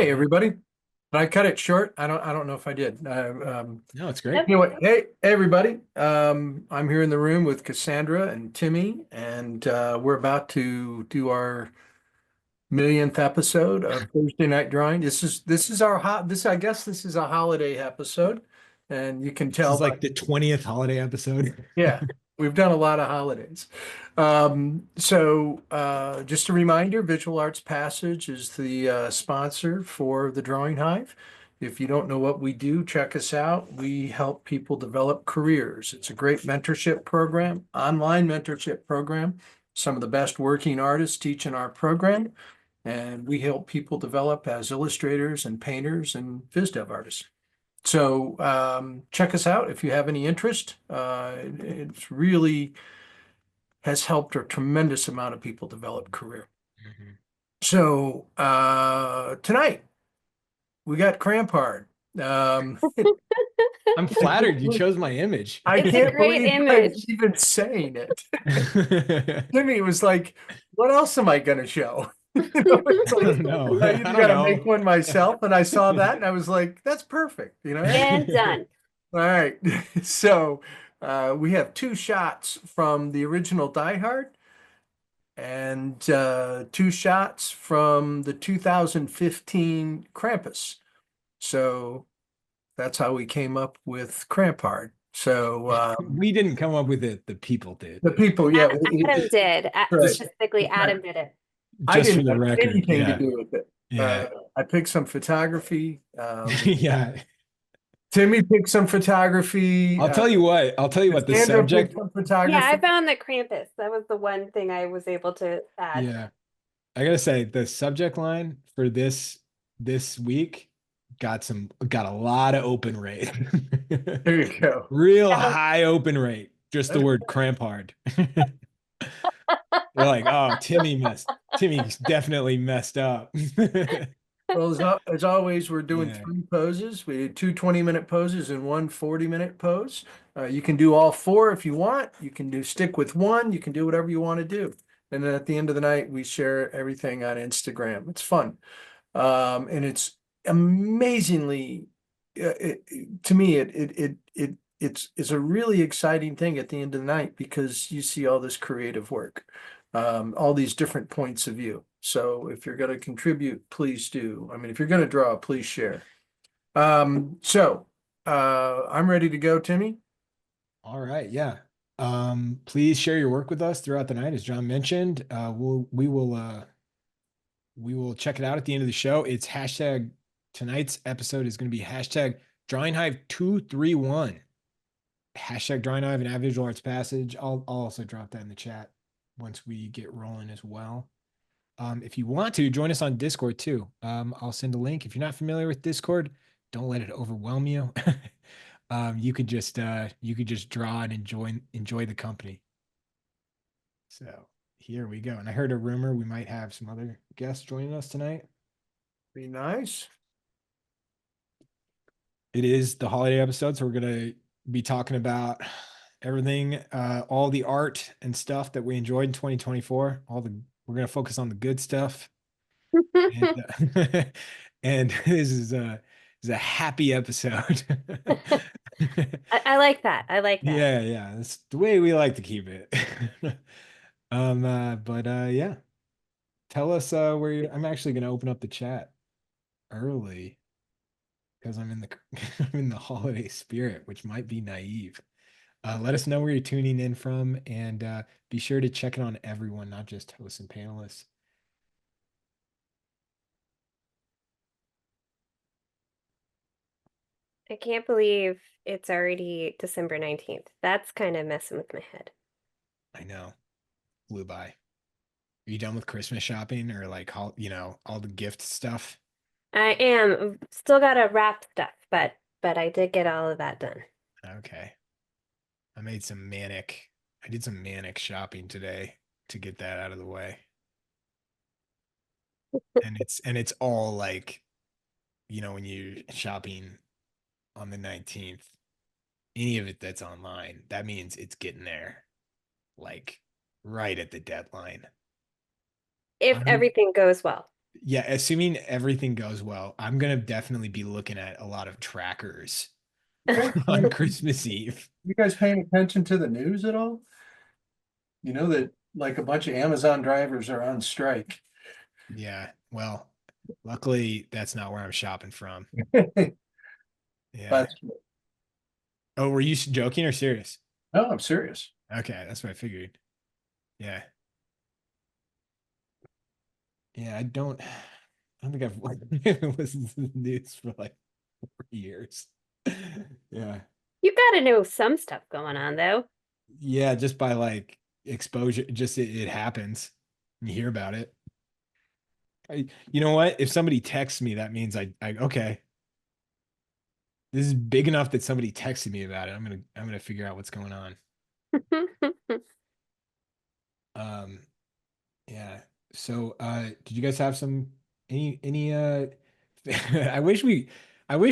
Hey, everybody. Did I cut it short? I don't know if I did. No, it's great. Yep. Anyway, hey, everybody. I'm here in the room with Cassandra and Timmy, and we're about to do our millionth episode of Thursday Night Drawing. This is our this I guess this is a holiday episode, and you can This tell is by like the 20th holiday episode. yeah, we've done a lot of holidays. Just a reminder, Visual Arts Passage is the sponsor for the Drawing Hive. If you don't know what we do, check us out. We help people develop careers. It's a great mentorship program, online mentorship program. Some of the best working artists teach in our program, and we help people develop as illustrators and painters and viz dev artists. Check us out if you have any interest. It's really has helped a tremendous amount of people develop career. Mhm. Tonight we got KrampHard. Um, I'm flattered you chose my image. I It's a can't great believe I'm image. even saying it. Jimmy was like, "What else am I going to show?" It's I like, don't know. I I either don't got to make know. one myself, and I saw that, and I was like, "That's perfect." And done. All right. We have two shots from the original Die Hard and two shots from the 2015 Krampus. So that's how we came up with KrampHard. We didn't come up with it, the people did. The people, yeah, Adam did. right. Specifically, Adam did it. I Just for didn't the have record. anything to Yeah. do with it. Yeah. I picked some photography. Yeah. Timmy picked some photography. I'll tell you what. The Cassandra picked subject. some Yeah, I photography. found the Krampus. That was the one thing I was able to add. Yeah. I gotta say, the subject line for this week got a lot of open rate. There you go. Real That was- high open rate. Just the word KrampHard. They're like, oh, Timmy's definitely messed up. Well, as always, we're doing Yeah. three poses. We did two 20-minute poses and one 40-minute pose. You can do all four if you want. You can stick with one. You can do whatever you want to do. And then at the end of the night, we share everything on Instagram. It's fun. And it's amazingly, to me, it's a really exciting thing at the end of the night because you see all this creative work, all these different points of view. So if you're going to contribute, please do. I mean, if you're going to draw, please share. I'm ready to go, Timmy. All right. Yeah. Please share your work with us throughout the night, as John mentioned. We will check it out at the end of the show. It's hashtag tonight's episode is going to be hashtag Drawing Hive 231. Hashtag Drawing Hive and Visual Arts Passage. I'll also drop that in the chat once we get rolling as well. If you want to join us on Discord too, I'll send a link. If you're not familiar with Discord, don't let it overwhelm you. You could just draw and enjoy the company. So here we go. And I heard a rumor we might have some other guests joining us tonight. Be nice. It is the holiday episode, so we're gonna be talking about everything, all the art and stuff that we enjoyed in 2024. We're gonna focus on the good stuff. And, and this is a happy episode. I like that. I like that. Yeah, that's the way we like to keep it. Yeah. Tell us where I'm actually gonna open up the chat early because I'm in the I'm in the holiday spirit, which might be naive. Let us know where you're tuning in from, and be sure to check in on everyone, not just hosts and panelists. I can't believe it's already December 19th. That's kind of messing with my head. I know, flew by. Are you done with Christmas shopping or like all the gift stuff? I am still gotta wrap stuff, but I did get all of that done. Okay. I did some manic shopping today to get that out of the way. And it's all like, when you're shopping on the 19th, any of it that's online, that means it's getting there like right at the deadline. If everything goes well. Yeah, assuming everything goes well, I'm gonna definitely be looking at a lot of trackers on Christmas Eve. You guys paying attention to the news at all? You know that like a bunch of Amazon drivers are on strike. Yeah, well, luckily that's not where I'm shopping from. Yeah. But Oh, were you joking or serious? no, I'm serious. Okay, that's what I figured. Yeah. Yeah, I don't think I've listened to the news for like 4 years. Yeah. You gotta know some stuff going on though. Yeah, just by like exposure, just it happens. You hear about it. You know what? If somebody texts me, that means I okay. This is big enough that somebody texted me about it. I'm gonna figure out what's going on. Um, yeah. So did you guys have any I I wish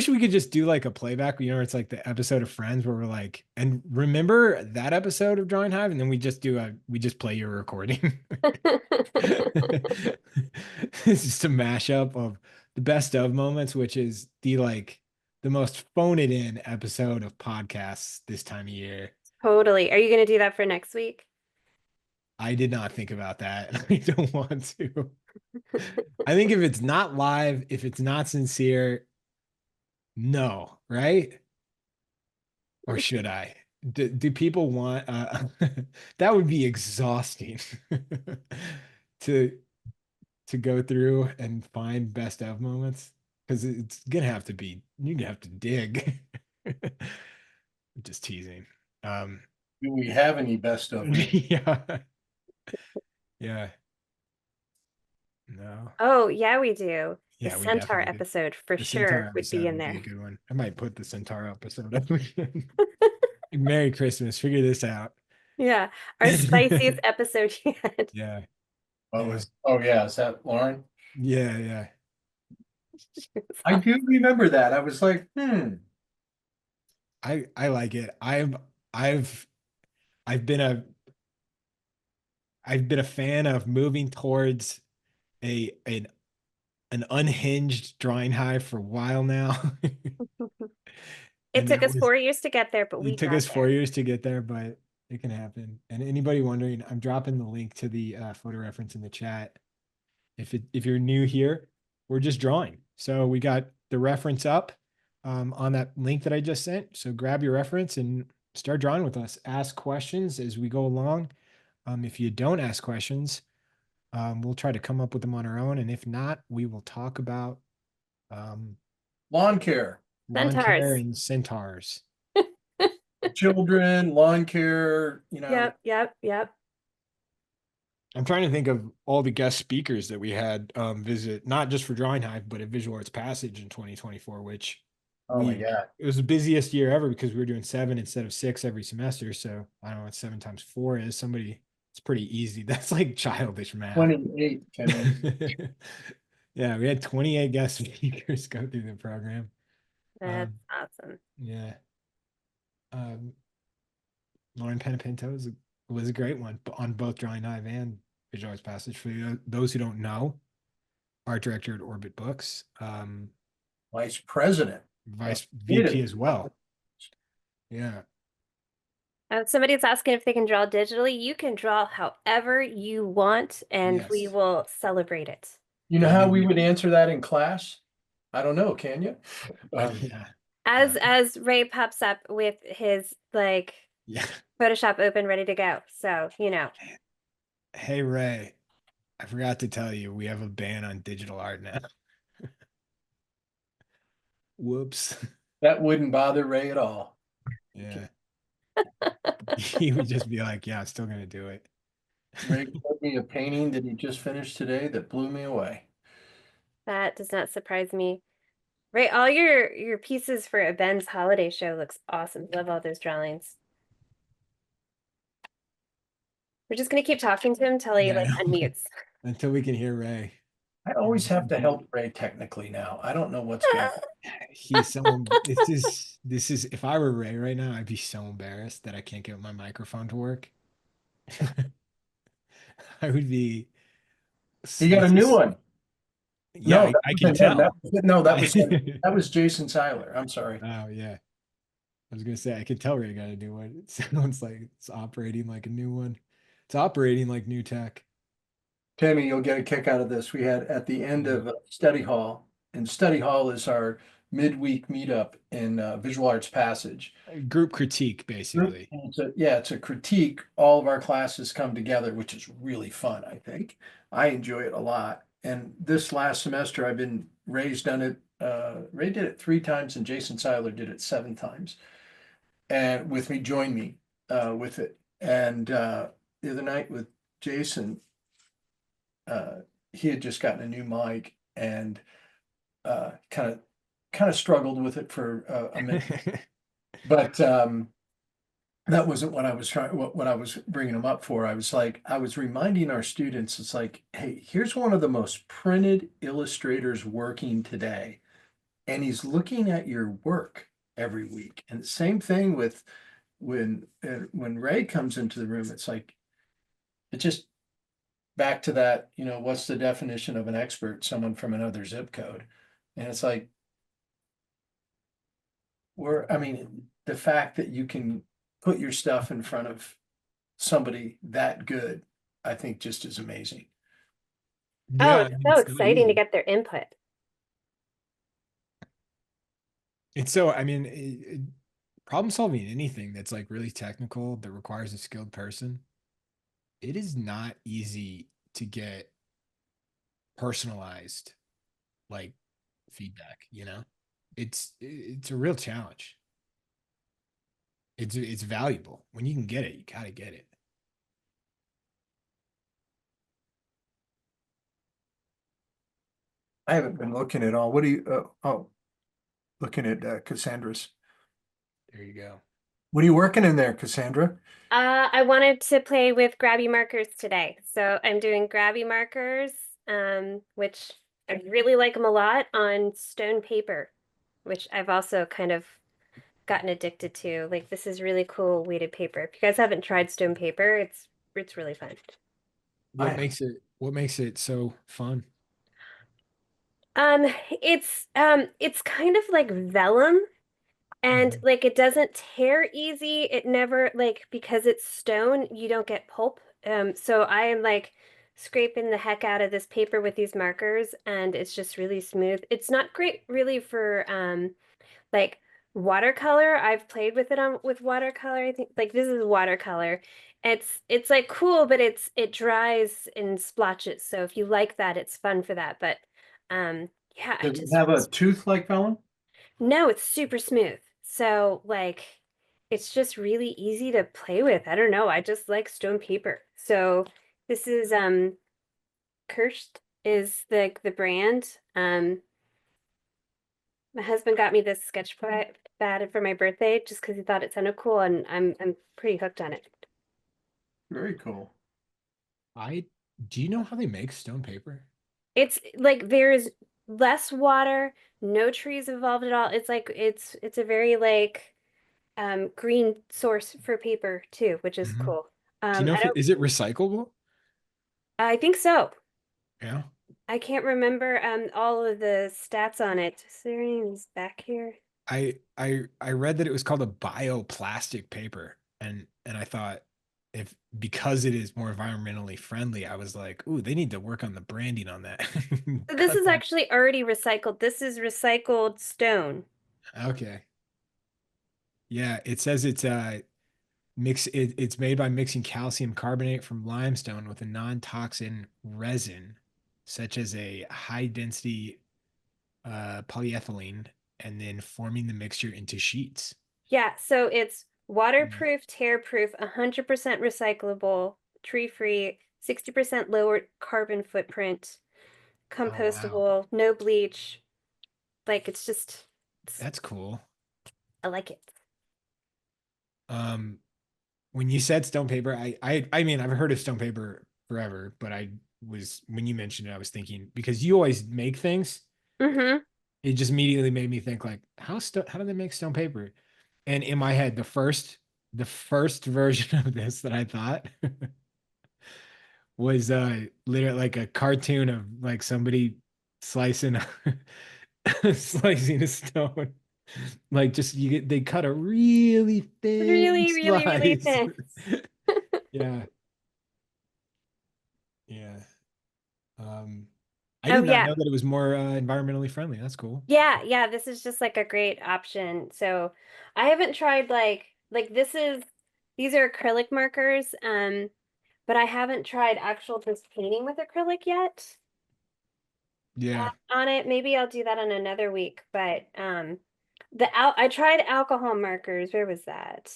we could just do like a playback, it's like the episode of Friends where we're like, and remember that episode of Drawing Hive, and then we just play your recording. It's just a mashup of the best of moments, which is the most phone it in episode of podcasts this time of year. Totally. Are you gonna do that for next week? I did not think about that. I don't want to. I think if it's not live, if it's not sincere, no, right? Or should I? Do people want that would be exhausting to to go through and find best of moments because it's gonna have to be you're gonna have to dig. Just teasing. Um Do we have any best of me? yeah. Yeah. No. Oh, yeah, we do. The Yeah, we Centaur definitely do. episode for The sure Centaur would be episode in would be a there. good one. I might put the Centaur episode up again. Merry Christmas. Figure this out. Yeah, our spiciest episode yet. Yeah. What Yeah. was, oh yeah, is that Lauren? Yeah. Yeah. I do remember that. I was like, I like it. I've I've been a I've been a fan of moving towards a an unhinged drawing hive for a while now. It And took that us was 4 years to get there, but we it took got us there. 4 years to get there, but it can happen. And anybody wondering, I'm dropping the link to the photo reference in the chat. If you're new here, we're just drawing. So we got the reference up on that link that I just sent. So grab your reference and start drawing with us. Ask questions as we go along. If you don't ask questions, we'll try to come up with them on our own. And if not, we will talk about lawn care, lawn care Centaurs. and centaurs. children, lawn care, Yep. I'm trying to think of all the guest speakers that we had visit, not just for Drawing Hive, but at Visual Arts Passage in 2024, which oh my God. it was the busiest year ever because we were doing 7 instead of 6 every semester. So I don't know what 7 times 4 is. It's pretty easy. That's like childish math. 28, Yeah, we had 28 guest speakers go through the program. That's awesome. Yeah. Lauren Penapinto was a great one on both Drawing Hive and Visual Arts Passage. For those who don't know, art director at Orbit Books, vice president, vice VP as well. Yeah. Somebody's asking if they can draw digitally. You can draw however you want, and we Yes. will celebrate it. You know how we would answer that in class? I don't know, can you? Yeah. As Ray pops up with his like Yeah. Photoshop open, ready to go. So, Hey Ray, I forgot to tell you we have a ban on digital art now. Whoops. That wouldn't bother Ray at all. Yeah. He would just be like, yeah, I'm still gonna do it. Ray showed me a painting that he just finished today that blew me away. that does not surprise me. Ray, all your pieces for a Ben's holiday show looks awesome. Love all those drawings. We're just gonna keep talking to him until he Yeah, I like know. unmutes. Until we can hear Ray. I always have to help Ray technically now. I don't know what's going on. He's so this is if I were Ray right now, I'd be so embarrassed that I can't get my microphone to work. I would be He got a new one. Yeah, that I can wasn't him. tell. No, that was Jason Seiler. I'm sorry. Oh yeah. I was gonna say I can tell Ray got a new one. It sounds like it's operating like a new one. It's operating like new tech. Tammy, you'll get a kick out of this. We had at the end Yeah. of study hall, and study hall is our midweek meetup in Visual Arts Passage. A group critique, basically. And it's a critique. All of our classes come together, which is really fun, I think. I enjoy it a lot. And this last semester, Ray's done it. Ray did it 3 times, and Jason Seiler did it 7 times. And with me, join me with it. And the other night with Jason, he had just gotten a new mic and kind of struggled with it for a minute. But that wasn't what I was trying, what I was bringing them up for. I was reminding our students, it's like, hey, here's one of the most printed illustrators working today, and he's looking at your work every week. And same thing with when Ray comes into the room, it's like, it just back to that, what's the definition of an expert? Someone from another zip code. And it's like, the fact that you can put your stuff in front of somebody that good, I think just is amazing. Oh, Yeah, I it's mean, so it's not exciting to easy. get their input. It's so, I mean, problem solving anything that's like really technical that requires a skilled person, it is not easy to get personalized like feedback, you know? It's a real challenge. It's valuable. When you can get it, you gotta get it. I haven't been looking at all. What do you, looking at Cassandra's. There you go. What are you working in there, Cassandra? I wanted to play with grabby markers today. So I'm doing grabby markers, which I really like them a lot on stone paper, which I've also kind of gotten addicted to. Like this is really cool weighted paper. If you guys haven't tried stone paper, it's really fun. I What makes it so fun? Um, it's kind of like vellum. And Mhm. like it doesn't tear easy. It never like because it's stone, you don't get pulp. So I am like scraping the heck out of this paper with these markers and it's just really smooth. It's not great really for like watercolor. I've played with it on with watercolor. I think like this is watercolor. It's like cool, but it dries and splotches. So if you like that, it's fun for that. But yeah, I Does it just have a tooth like vellum? no, it's super smooth. So like it's just really easy to play with. I don't know. I just like stone paper. So this is Kirst is the brand. My husband got me this sketch pad for my birthday just because he thought it sounded cool and I'm pretty hooked on it. Very cool. I do you know how they make stone paper? It's like there's less water, no trees involved at all. It's like it's a very like green source for paper too, which is Mhm. cool. Do you know I if don't is it recyclable? I think so. Yeah. I can't remember all of the stats on it. Serene is back here. I read that it was called a bioplastic paper, and I thought if because it is more environmentally friendly, I was like, ooh, they need to work on the branding on that. So this Cut is that. actually already recycled. This is recycled stone. Okay. Yeah, it says it's made by mixing calcium carbonate from limestone with a non-toxin resin, such as a high density polyethylene, and then forming the mixture into sheets. Yeah, so it's Mm. waterproof, tear-proof, 100% recyclable, tree-free, 60% lower carbon footprint, Oh wow. compostable, no bleach. Like it's just, That's cool. I like it. Um, when you said stone paper, I mean I've heard of stone paper forever, but I was when you mentioned it, I was thinking because you always make things, Mm-hmm. it just immediately made me think like how do they make stone paper? And in my head, the first version of this that I thought was literally like a cartoon of like somebody slicing slicing a stone. Like just they cut a really thin Really, really, really slice. thin. Yeah. Yeah. I Oh did not yeah. know that it was more environmentally friendly. That's cool. Yeah, yeah, this is just like a great option. So I haven't tried like these are acrylic markers, but I haven't tried actual just painting with acrylic yet Yeah. on it. Maybe I'll do that on another week, but I tried alcohol markers. Where was that?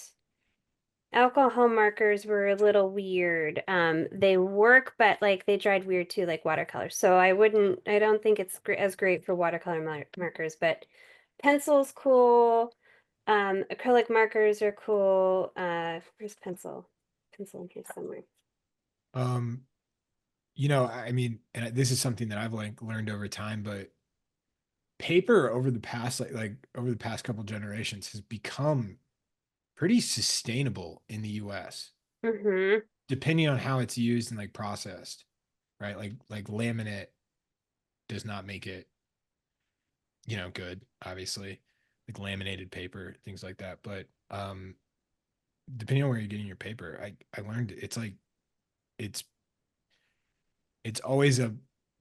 Alcohol markers were a little weird. They work, but like they dried weird too, like watercolor. So I don't think it's as great for watercolor markers, but pencil's cool. Acrylic markers are cool. Where's pencil? Pencil in here somewhere. Um, I mean, and this is something that I've like learned over time, but paper over the past like over the past couple generations has become pretty sustainable in the US, Mm-hmm. depending on how it's used and like processed, right? Like laminate does not make it, good, obviously. Like laminated paper, things like that. But depending on where you're getting your paper, I learned it's it's always a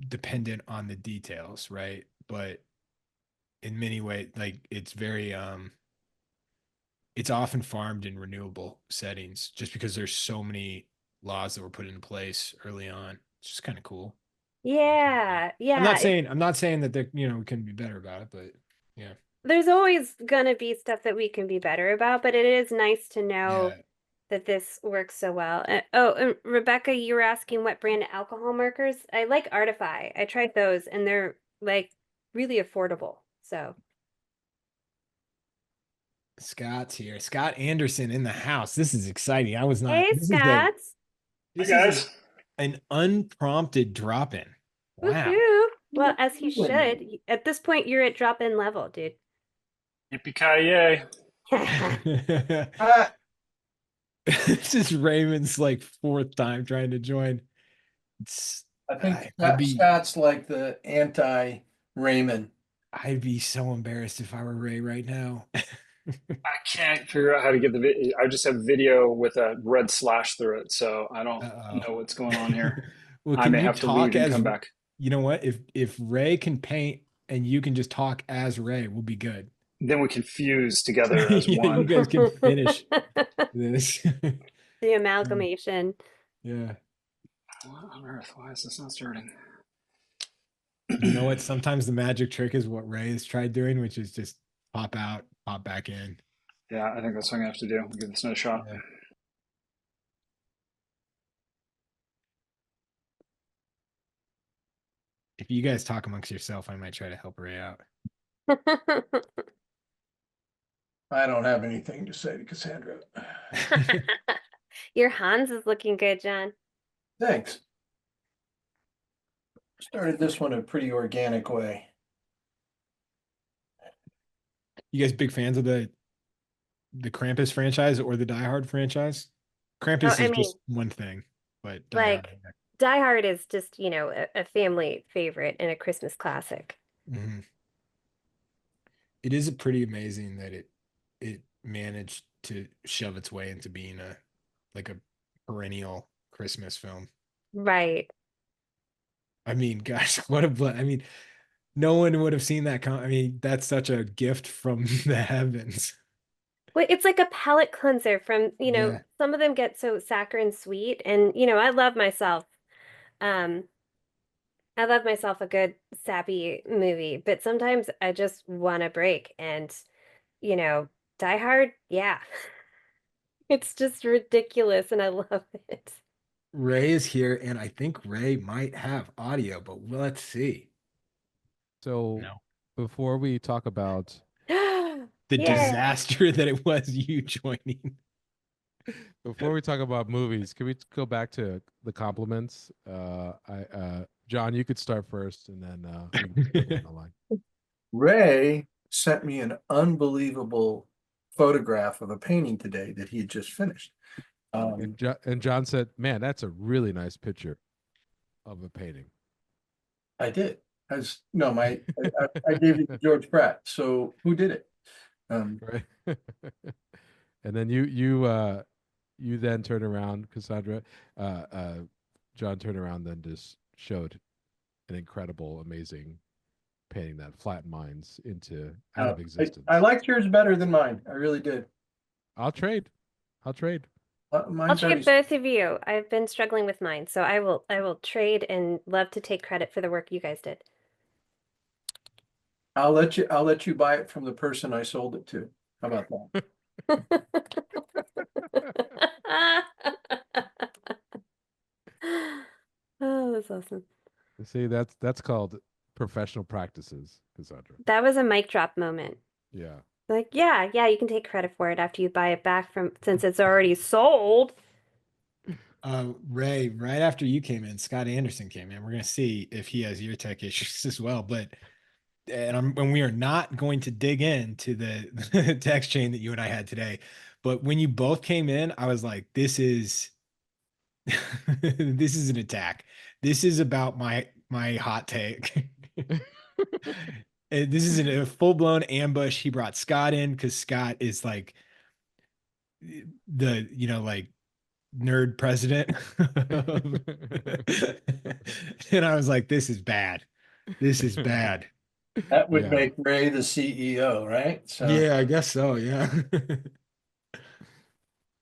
dependent on the details, right? But in many ways, like it's often farmed in renewable settings just because there's so many laws that were put into place early on. It's just kind of cool. Yeah, yeah. I'm not saying that we can be better about it, but yeah. There's always gonna be stuff that we can be better about, but it is nice to know Yeah. that this works so well. And Rebecca, you were asking what brand of alcohol markers? I like Artify. I tried those and they're like really affordable. So, Scott's here. Scott Anderson in the house. This is exciting. I was not hey, Scott. Hi this is guys. an unprompted drop in. Wow. Woohoo. Well, as he should. At this point, you're at drop-in level, dude. Yippee-ki-yay. Ah, This is Raymond's like fourth time trying to join. It's, I think I'd be Scott's like the anti-Raymond. I'd be so embarrassed if I were Ray right now. I can't figure out how to get the video. I just have video with a red slash through it, so I don't Uh-oh. know what's going on here. Well, I can may you have to talk leave and as come back. you know what? If Ray can paint and you can just talk as Ray, we'll be good. Then we can fuse together as Yeah, you one. guys can finish this. The amalgamation. Yeah. What on earth? Why is this not starting? You know what? Sometimes the magic trick is what Ray has tried doing, which is just pop out, pop back in. Yeah, I think that's what I'm gonna have to do. I'll give this another shot. Yeah. If you guys talk amongst yourself, I might try to help Ray out. I don't have anything to say to Cassandra. Your Hans is looking good, John. Thanks. Started this one a pretty organic way. You guys big fans of the Krampus franchise or the Die Hard franchise? Krampus I is mean, just one thing, but Die like Hard. Die Hard is just, a family favorite and a Christmas classic. Mhm. It is pretty amazing that it managed to shove its way into being a perennial Christmas film. Right. I mean, gosh, what a I mean, no one would have seen that. I mean, that's such a gift from the heavens. Well, it's like a palate cleanser from, Yeah. some of them get so saccharine sweet and, I love myself. Um, I love myself a good sappy movie, but sometimes I just want a break and, you know, Die Hard, yeah. It's just ridiculous and I love it. Ray is here, and I think Ray might have audio, but let's see. So No. before we talk about The Yeah. disaster that it was you joining. movies, can we go back to the compliments? John, you could start first, and then we can go down the line. Ray sent me an unbelievable photograph of a painting today that he had just finished. And John said, "Man, that's a really nice picture of a painting." I did. No, I gave it to George Pratt. So who did it? Right. And then you then turn around, Cassandra, John turned around, then just showed an incredible, amazing painting that flattened mines into out of existence. I liked yours better than mine. I really did. I'll trade. I'll Mine's trade both of you. I've been struggling with mine, so I will trade and love to take credit for the work you guys did. I'll let you buy it from the person I sold it to. How about that? Oh, that's awesome. See, that's called professional practices, Cassandra. That was a mic drop moment. Yeah. Like, yeah, you can take credit for it after you buy it back since it's already sold. Ray, right after you came in, Scott Anderson came in. We're gonna see if he has ear tech issues as well. But and we are not going to dig into the text chain that you and I had today. But when you both came in, I was like, this is this is an attack. This is about my hot take. This is a full-blown ambush. He brought Scott in because Scott is like the like nerd president. And I was like, this is bad. This is bad. That would Yeah. make Ray the CEO, right? So Yeah, I guess so. Yeah.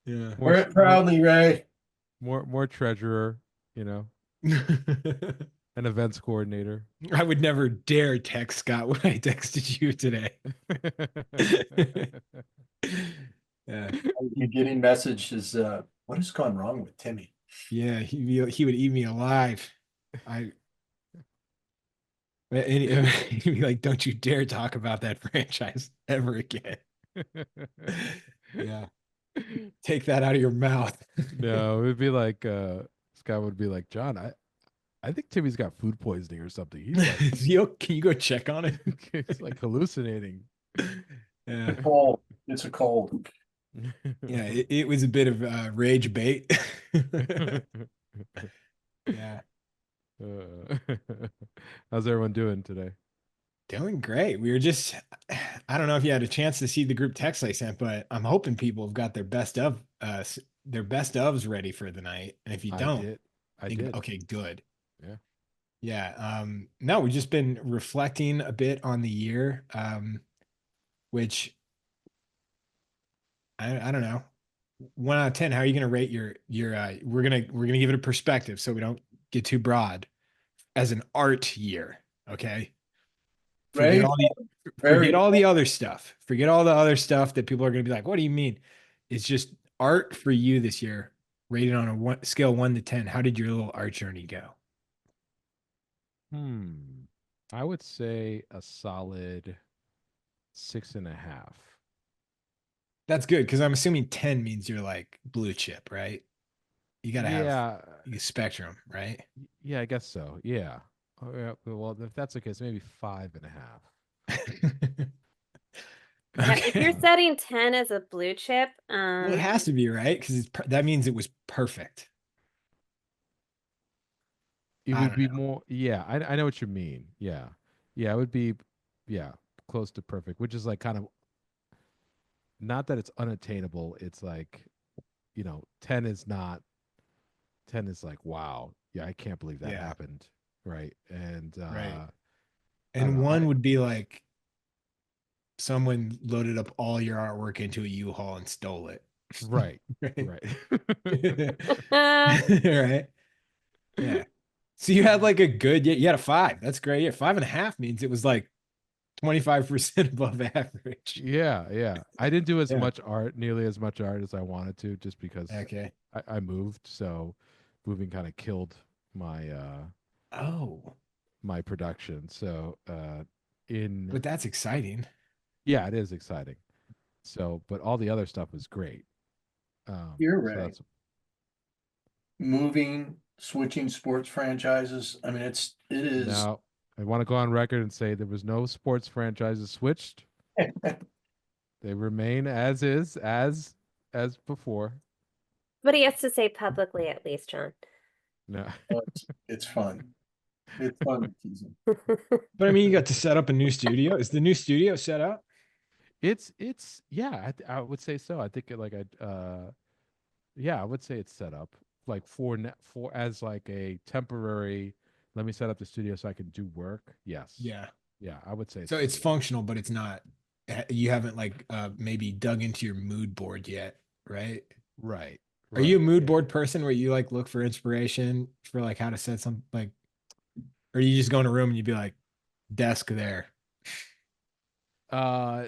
Yeah. wear it proudly, Ray. More treasurer, an events coordinator. I would never dare text Scott when I texted you today. Yeah. You're getting messages. What has gone wrong with Timmy? Yeah, he would eat me alive. He'd be like, "Don't you dare talk about that franchise ever again." Yeah, take that out of your mouth. No, it would be like Scott would be like, John, I think Timmy's got food poisoning or something. He's like, Can you go check on it? he's like hallucinating. Yeah, It's a cold. yeah, it was a bit of rage bait. Yeah. How's everyone doing today? Doing great. We were just, I don't know if you had a chance to see the group text I sent, but I'm hoping people have got their best ofs ready for the night. And if you don't, I did. Okay, good. Yeah. Yeah. No, we've just been reflecting a bit on the year, which I don't know. 1 out of 10, how are you going to rate your we're going to give it a perspective so we don't get too broad as an art year. Okay. Forget all the other stuff. Forget all the other stuff that people are going to be like, what do you mean? It's just art for you this year, rated on a scale 1 to 10. How did your little art journey go? I would say a solid 6.5. That's good because I'm assuming 10 means you're like blue chip, right? You got to have spectrum, right? Yeah, I guess so. Yeah. Oh, yeah. Well, if that's the case, maybe 5.5. Yeah, if you're setting 10 as a blue chip, well, it has to be, right? Because that means it was perfect. It would be more. Yeah, I know what you mean. Yeah, it would be, close to perfect, which is like kind of not that it's unattainable. It's like, 10 is not. 10 is like, wow, yeah, I can't believe that happened, right? And right. And 1 would be like someone loaded up all your artwork into a U-Haul and stole it. Right. Right. Right. Yeah. So you had like you had a 5. That's great. Yeah, 5.5 means it was like 25% above average. Yeah. I didn't do nearly as much art as I wanted to, just because I moved. So moving kind of killed my my production. So but that's exciting. Yeah, it is exciting. So, but all the other stuff was great. You're right. Switching sports franchises. I mean, it is. Now, I want to go on record and say there was no sports franchises switched. They remain as is, as before. What he has to say publicly, at least, John. No, It's fun. It's fun to tease him. But I mean, you got to set up a new studio. Is the new studio set up? It's yeah, I would say so. I think yeah, I would say it's set up like for as like a temporary. Let me set up the studio so I can do work. Yes. Yeah. Yeah, I would say So set it's up. functional, but it's not. You haven't like maybe dug into your mood board yet, right? Right. Are you a Right. mood Yeah. board person where you like look for inspiration for like how to set something like, or you just go in a room and you'd be like, desk there. Uh,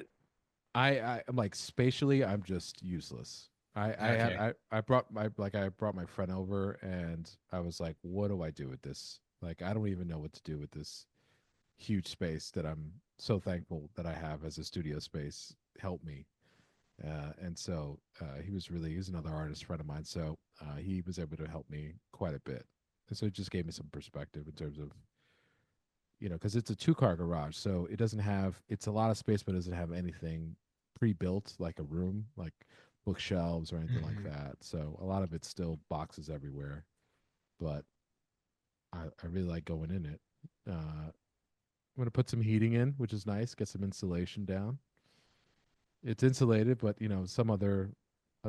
I'm like spatially, I'm just useless. Okay. I brought my friend over and I was like, what do I do with this? Like, I don't even know what to do with this huge space that I'm so thankful that I have as a studio space. Help me. And so he's another artist friend of mine. So he was able to help me quite a bit. And so it just gave me some perspective in terms of, because it's a 2-car garage. So it's a lot of space, but it doesn't have anything pre-built like a room, like bookshelves or anything like Mhm. that. So a lot of it's still boxes everywhere, but I really like going in it. I'm going to put some heating in, which is nice, get some insulation down. It's insulated, but I'll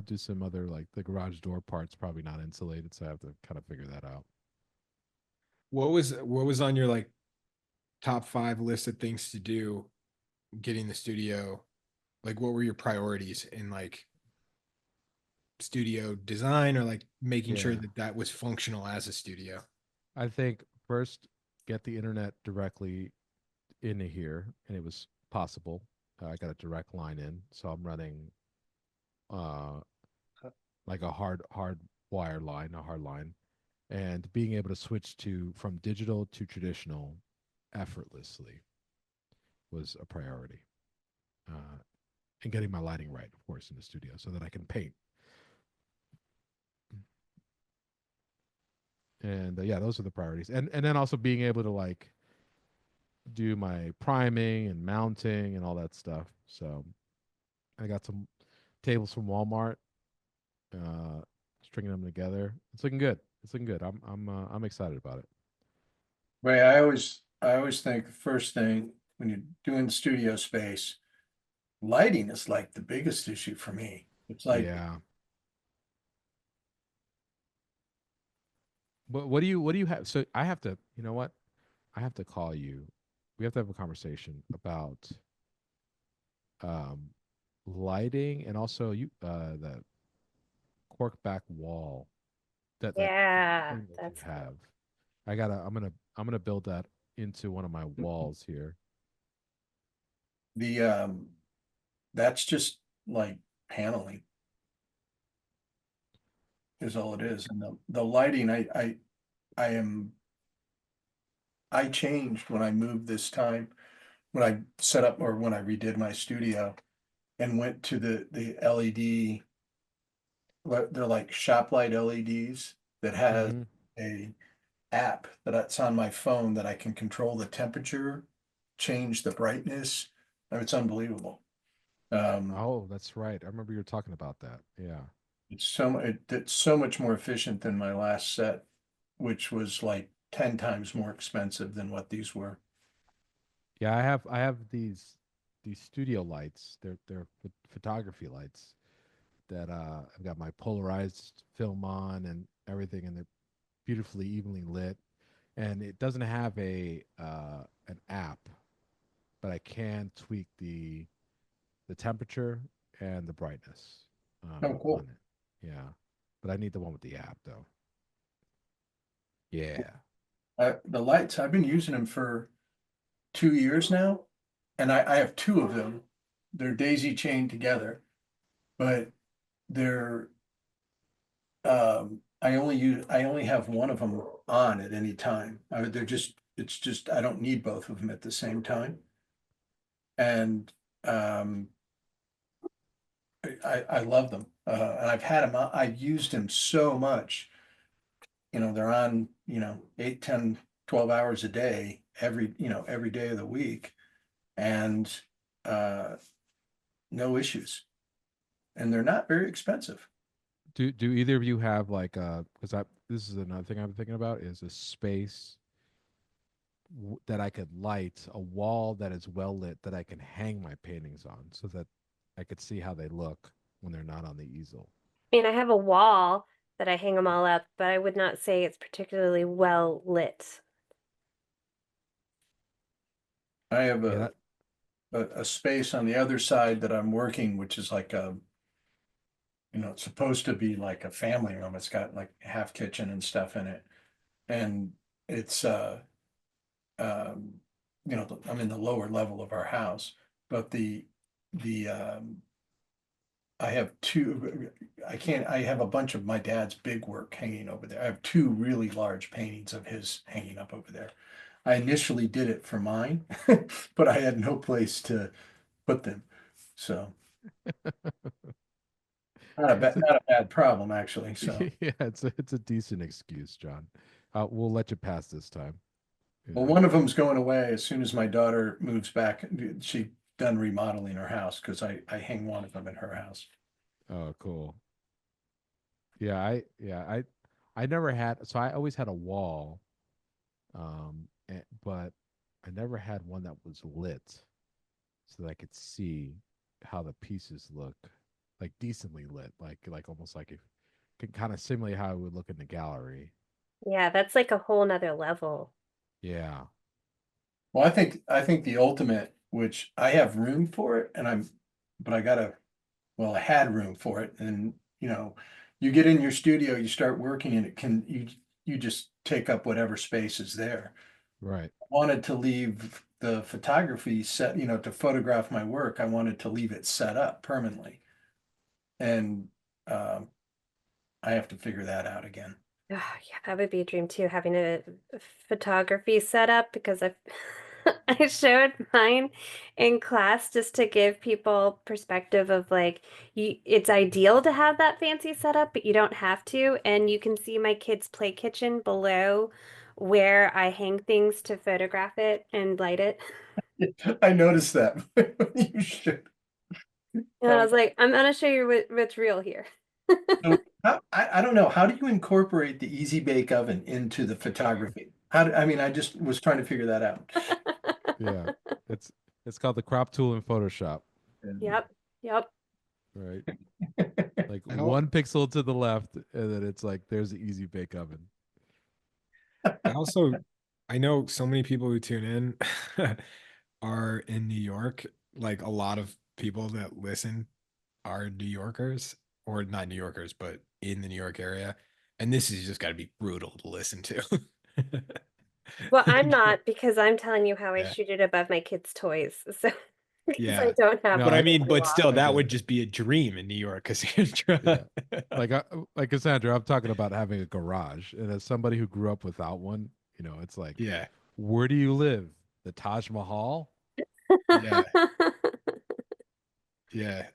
do some other like the garage door part's probably not insulated, so I have to kind of figure that out. What was on your like top 5 list of things to do getting the studio? Like what were your priorities in like studio design or like making sure Yeah. that that was functional as a studio? I think first get the internet directly into here, and it was possible. I got a direct line in, so I'm running uh like a hard wire line, a hard line, and being able to switch to from digital to traditional effortlessly was a priority. Uh, and getting my lighting right, of course, in the studio so that I can paint. And yeah, those are the priorities. And then also being able to like do my priming and mounting and all that stuff. So I got some tables from Walmart, uh, stringing them together. It's looking good. It's looking good. I'm excited about it. Ray, I always think the first thing when you're doing studio space, lighting is like the biggest issue for me. It's like Yeah. What do you have? So I have to, you know what? I have to call you. We have to have a conversation about um lighting and also the cork back wall that Yeah, thing that you that's good. have. I'm gonna build that into one of my walls here. the that's just like paneling is all it is. And the lighting, I changed when I moved this time, when I set up or when I redid my studio and went to the LED, they're like shop light LEDs that has Hmm. a app that's on my phone that I can control the temperature, change the brightness. I mean, it's unbelievable. Um, Oh, that's right. I remember you were talking about that. Yeah. it's so much more efficient than my last set, which was like 10 times more expensive than what these were. Yeah, I have these studio lights. They're photography lights that I've got my polarized film on and everything, and they're beautifully evenly lit. And it doesn't have a an app, but I can tweak the temperature and the brightness Oh, on cool. it. Yeah, but I need the one with the app though. Yeah. The lights, I've been using them for 2 years now, and I have two of them. They're daisy chained together, but they're I only have one of them on at any time. It's just I don't need both of them at the same time. And um I love them. And I've had them, I've used them so much. They're on, 8, 10, 12 hours a day, every day of the week. And uh no issues. And they're not very expensive. Do either of you have like because I this is another thing I'm thinking about is a space that I could light, a wall that is well lit that I can hang my paintings on, so that I could see how they look when they're not on the easel. I mean, I have a wall that I hang them all up, but I would not say it's particularly well lit. I have Yeah, a space on the other side that I'm working, which is like a, it's supposed to be like a family room. It's got like half kitchen and stuff in it. And it's, um, I'm in the lower level of our house, but I have I have a bunch of my dad's big work hanging over there. I have two really large paintings of his hanging up over there. I initially did it for mine, but I had no place to put them. So not a bad problem, actually. So, yeah, it's a decent excuse, John. We'll let you pass this time. well, one of them's going away as soon as my daughter moves back. She done remodeling her house because I hang one of them in her house. Oh, cool. I never had, so I always had a wall, but I never had one that was lit so that I could see how the pieces look, like decently lit, like almost like it could kind of simulate how it would look in the gallery. Yeah, that's like a whole nother level. Yeah. Well, I think the ultimate, which I have room for it, but I had room for it, and you get in your studio, you start working, and you just take up whatever space is there. Right. I wanted to leave the photography set, to photograph my work. I wanted to leave it set up permanently, and I have to figure that out again. Oh, yeah, that would be a dream too, having a photography setup because I showed mine in class just to give people perspective of like it's ideal to have that fancy setup, but you don't have to. And you can see my kids' play kitchen below where I hang things to photograph it and light it. I noticed that. You should. And I was like, I'm gonna show you what's real here. So I don't know. How do you incorporate the Easy Bake Oven into the photography? I mean, I just was trying to figure that out. Yeah. It's it's called the crop tool in Photoshop. Yep, yep. Right. Like I don't- one pixel to the left, and then it's like there's the easy bake oven. I know so many people who tune in are in New York. Like a lot of people that listen are New Yorkers, or not New Yorkers, but in the New York area. And this has just got to be brutal to listen to. Well, I'm not because I'm telling you how I Yeah. shoot it above my kids' toys. So because Yeah. I don't have No, But one I to mean, show but off. still, that get would it. just be a dream in New York, Cassandra. Yeah. Like Cassandra, I'm talking about having a garage, and as somebody who grew up without one, it's like, Yeah. where do you live? The Taj Mahal? Yeah. Yeah.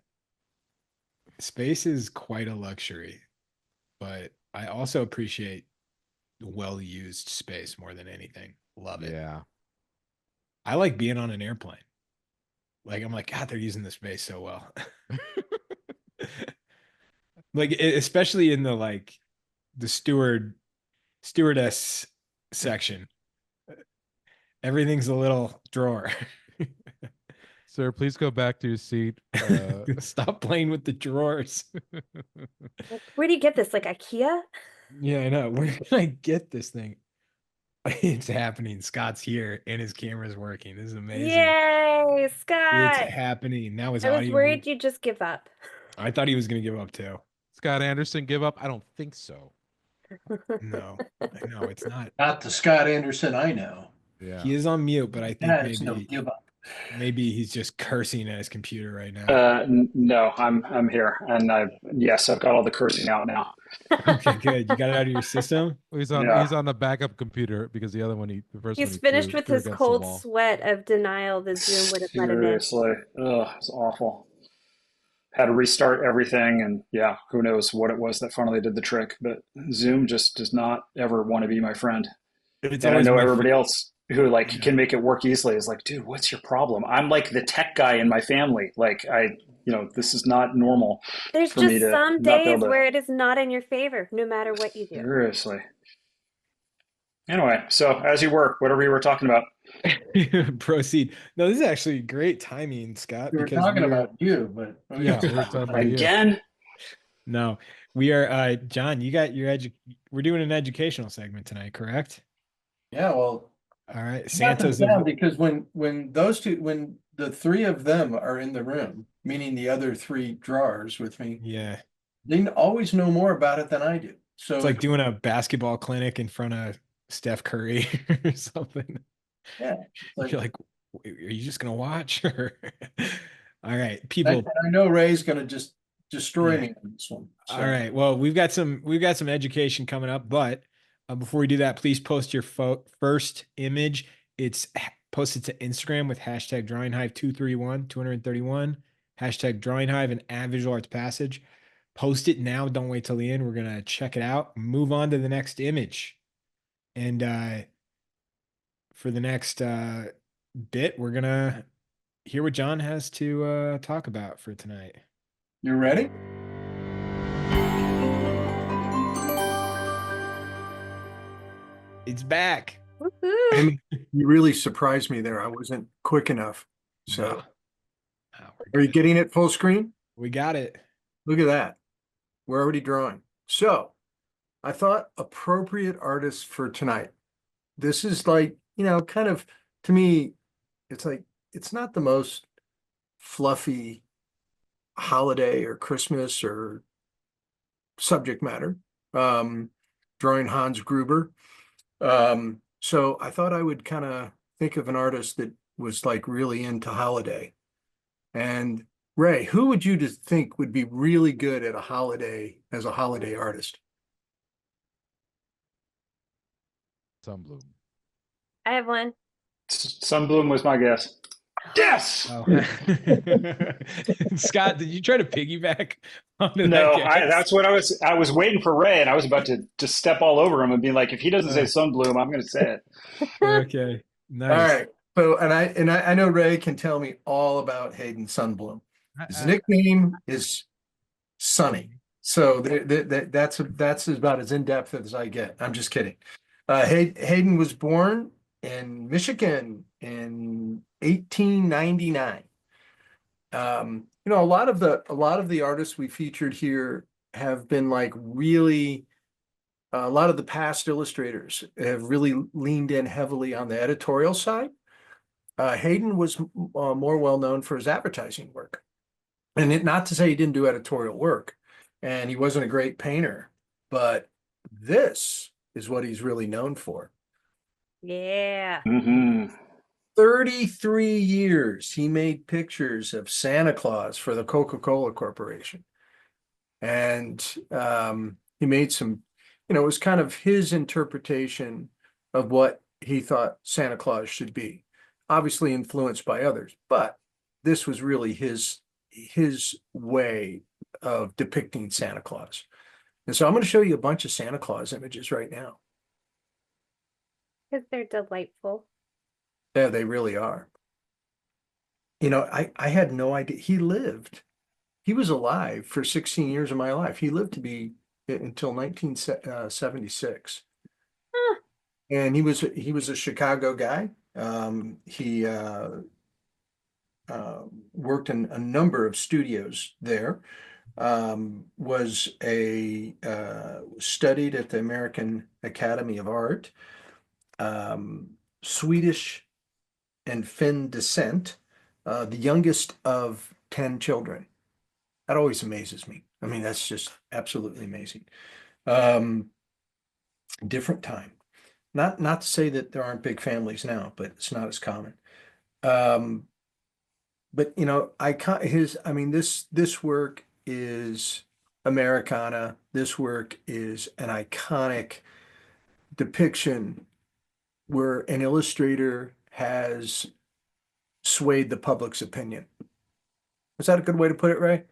Space is quite a luxury, but I also appreciate well used space more than anything. Love it. Yeah. I like being on an airplane. Like, I'm like, God, they're using the space so well. Like, especially in the stewardess section. Everything's a little drawer. Sir, please go back to your seat. Stop playing with the drawers. Like, where do you get this? Like IKEA? Yeah, I know. Where can I get this thing? It's happening. Scott's here and his camera's working. This is amazing. Yay, It's Scott! happening. Now his I was audio. worried you'd just give up. I thought he was going to give up too. Scott Anderson, give up? I don't think so. No, I know it's not. Not the Scott Anderson I know. Yeah. He is on mute, but I think That is no give up. maybe he's just cursing at his computer right now. No, I'm here, and yes, I've got all the cursing out now. Okay, good. You got it out of your system? He's Yeah. on the backup computer because the other one the first one He's he finished threw with his against the cold wall. sweat of denial that Zoom would have let him in. Seriously, it's awful. Had to restart everything, and yeah, who knows what it was that finally did the trick. But Zoom just does not ever want to be my friend. It's And I always know my everybody else who Yeah. can make it work easily is like, dude, what's your problem? I'm like the tech guy in my family. Like this is not normal There's for me just to some not be days able to. where it is not in your favor, no matter what you do. Seriously. Anyway, so as you work, whatever you were talking about. Proceed. No, this is actually great timing, Scott, We were because talking we are, about you, but Yeah, we were talking about you. Again? no, we are, John, you got your we're doing an educational segment tonight, correct? yeah, well, All right. I got them Santa's down of, because when those two, when the three of them are in the room, meaning the other three drawers with me, yeah. they always know more about it than I do. So It's like doing a basketball clinic in front of Steph Curry or something. yeah, it's like, You're like, are you just gonna watch? Or all right, I, people. I know Ray's gonna just destroy Yeah. me on this one. All right. Well, we've got some education coming up, but before we do that, please post your first image. It's posted to Instagram with hashtag Drawing Hive 231, hashtag Drawing Hive and add Visual Arts Passage. Post it now. Don't wait till the end. We're gonna check it out. Move on to the next image, and for the next bit, we're gonna hear what John has to talk about for tonight. You ready? It's back. Woohoo! Amy, you really surprised me there. I wasn't quick enough. So are you getting it full screen? We got it. Look at that. We're already drawing. So I thought appropriate artists for tonight. This is like, kind of, to me, it's like, it's not the most fluffy holiday or Christmas or subject matter. Drawing Hans Gruber. So I thought I would kind of think of an artist that was like really into holiday. And Ray, who would you just think would be really good at a holiday as a holiday artist? Sunbloom. I have one. Sunbloom was my guess. Yes. Oh. Scott, did you try to piggyback onto No, that guess? that's what I was waiting for Ray, and I was about to just step all over him and be like, if he doesn't say Sunbloom, I'm going to say it. Okay, nice. All right. So, and I know Ray can tell me all about Hayden Sunbloom. His nickname is Sunny. So that's about as in depth as I get. I'm just kidding. Hayden was born in Michigan in 1899. A lot of the artists we featured here have been like really. A lot of the past illustrators have really leaned in heavily on the editorial side. Hayden was more well known for his advertising work, and not to say he didn't do editorial work, and he wasn't a great painter, but this is what he's really known for. Yeah. Mm-hmm. 33 years he made pictures of Santa Claus for the Coca-Cola Corporation, and he made some. It was kind of his interpretation of what he thought Santa Claus should be, obviously influenced by others, but this was really his way of depicting Santa Claus. And so I'm going to show you a bunch of Santa Claus images right now. Because they're delightful. Yeah, they really are. I had no idea he was alive for 16 years of my life. He lived to be until 1976. Huh. And he was a Chicago guy. He worked in a number of studios there. Was studied at the American Academy of Art. Swedish and Finn descent. The youngest of 10 children. That always amazes me. I mean, that's just absolutely amazing. Different time. Not to say that there aren't big families now, but it's not as common. But this work is Americana. This work is an iconic depiction where an illustrator has swayed the public's opinion. Is that a good way to put it, Ray?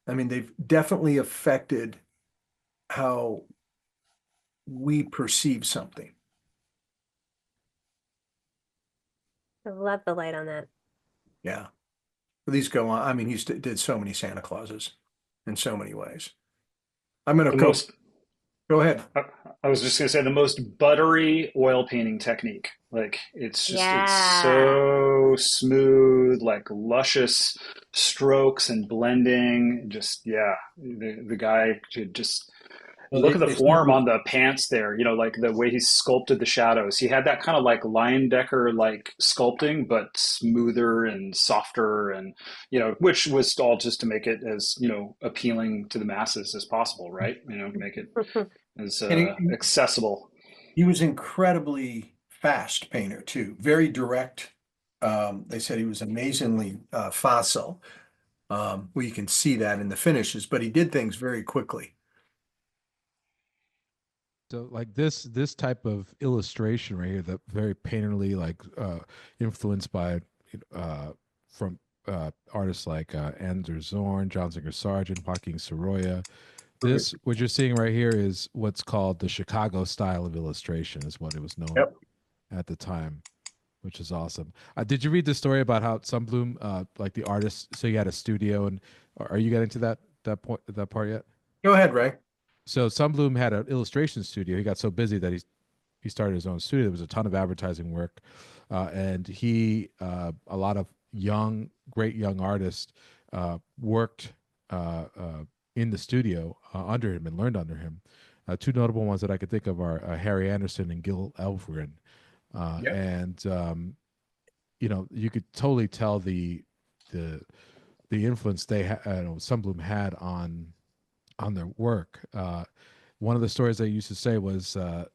They've definitely affected how we perceive something. I love the light on that. Yeah. These go on. I mean, did so many Santa Clauses in so many ways. I'm going to Go ahead. I was just gonna say the most buttery oil painting technique. Like it's Yeah. so smooth, like luscious strokes and blending. Just yeah, the guy could just Well, look at the they said it form was on the pants there. You know, like the way he sculpted the shadows. He had that kind of like Leyendecker like sculpting, but smoother and softer, and which was all just to make it as appealing to the masses as possible, right? Make it as and accessible. he was incredibly fast painter too, very direct. They said he was amazingly facile. Well, you can see that in the finishes, but he did things very quickly. So like this type of illustration right here, that very painterly, like influenced by from artists like Anders Zorn, John Singer Sargent, Joaquin Sorolla. This what you're seeing right here is what's called the Chicago style of illustration, is what it was known Yep. at the time, which is awesome. Did you read the story about how Sunbloom, like the artist, so he had a studio, and are you getting to that part yet? Go ahead, Ray. So Sunbloom had an illustration studio. He got so busy that he started his own studio. There was a ton of advertising work, and a lot of great young artists worked in the studio under him and learned under him. Two notable ones that I could think of are Harry Anderson and Gil Elfgren. Yep. And you could totally tell the influence Sunbloom had on their work. One of the stories they used to say was that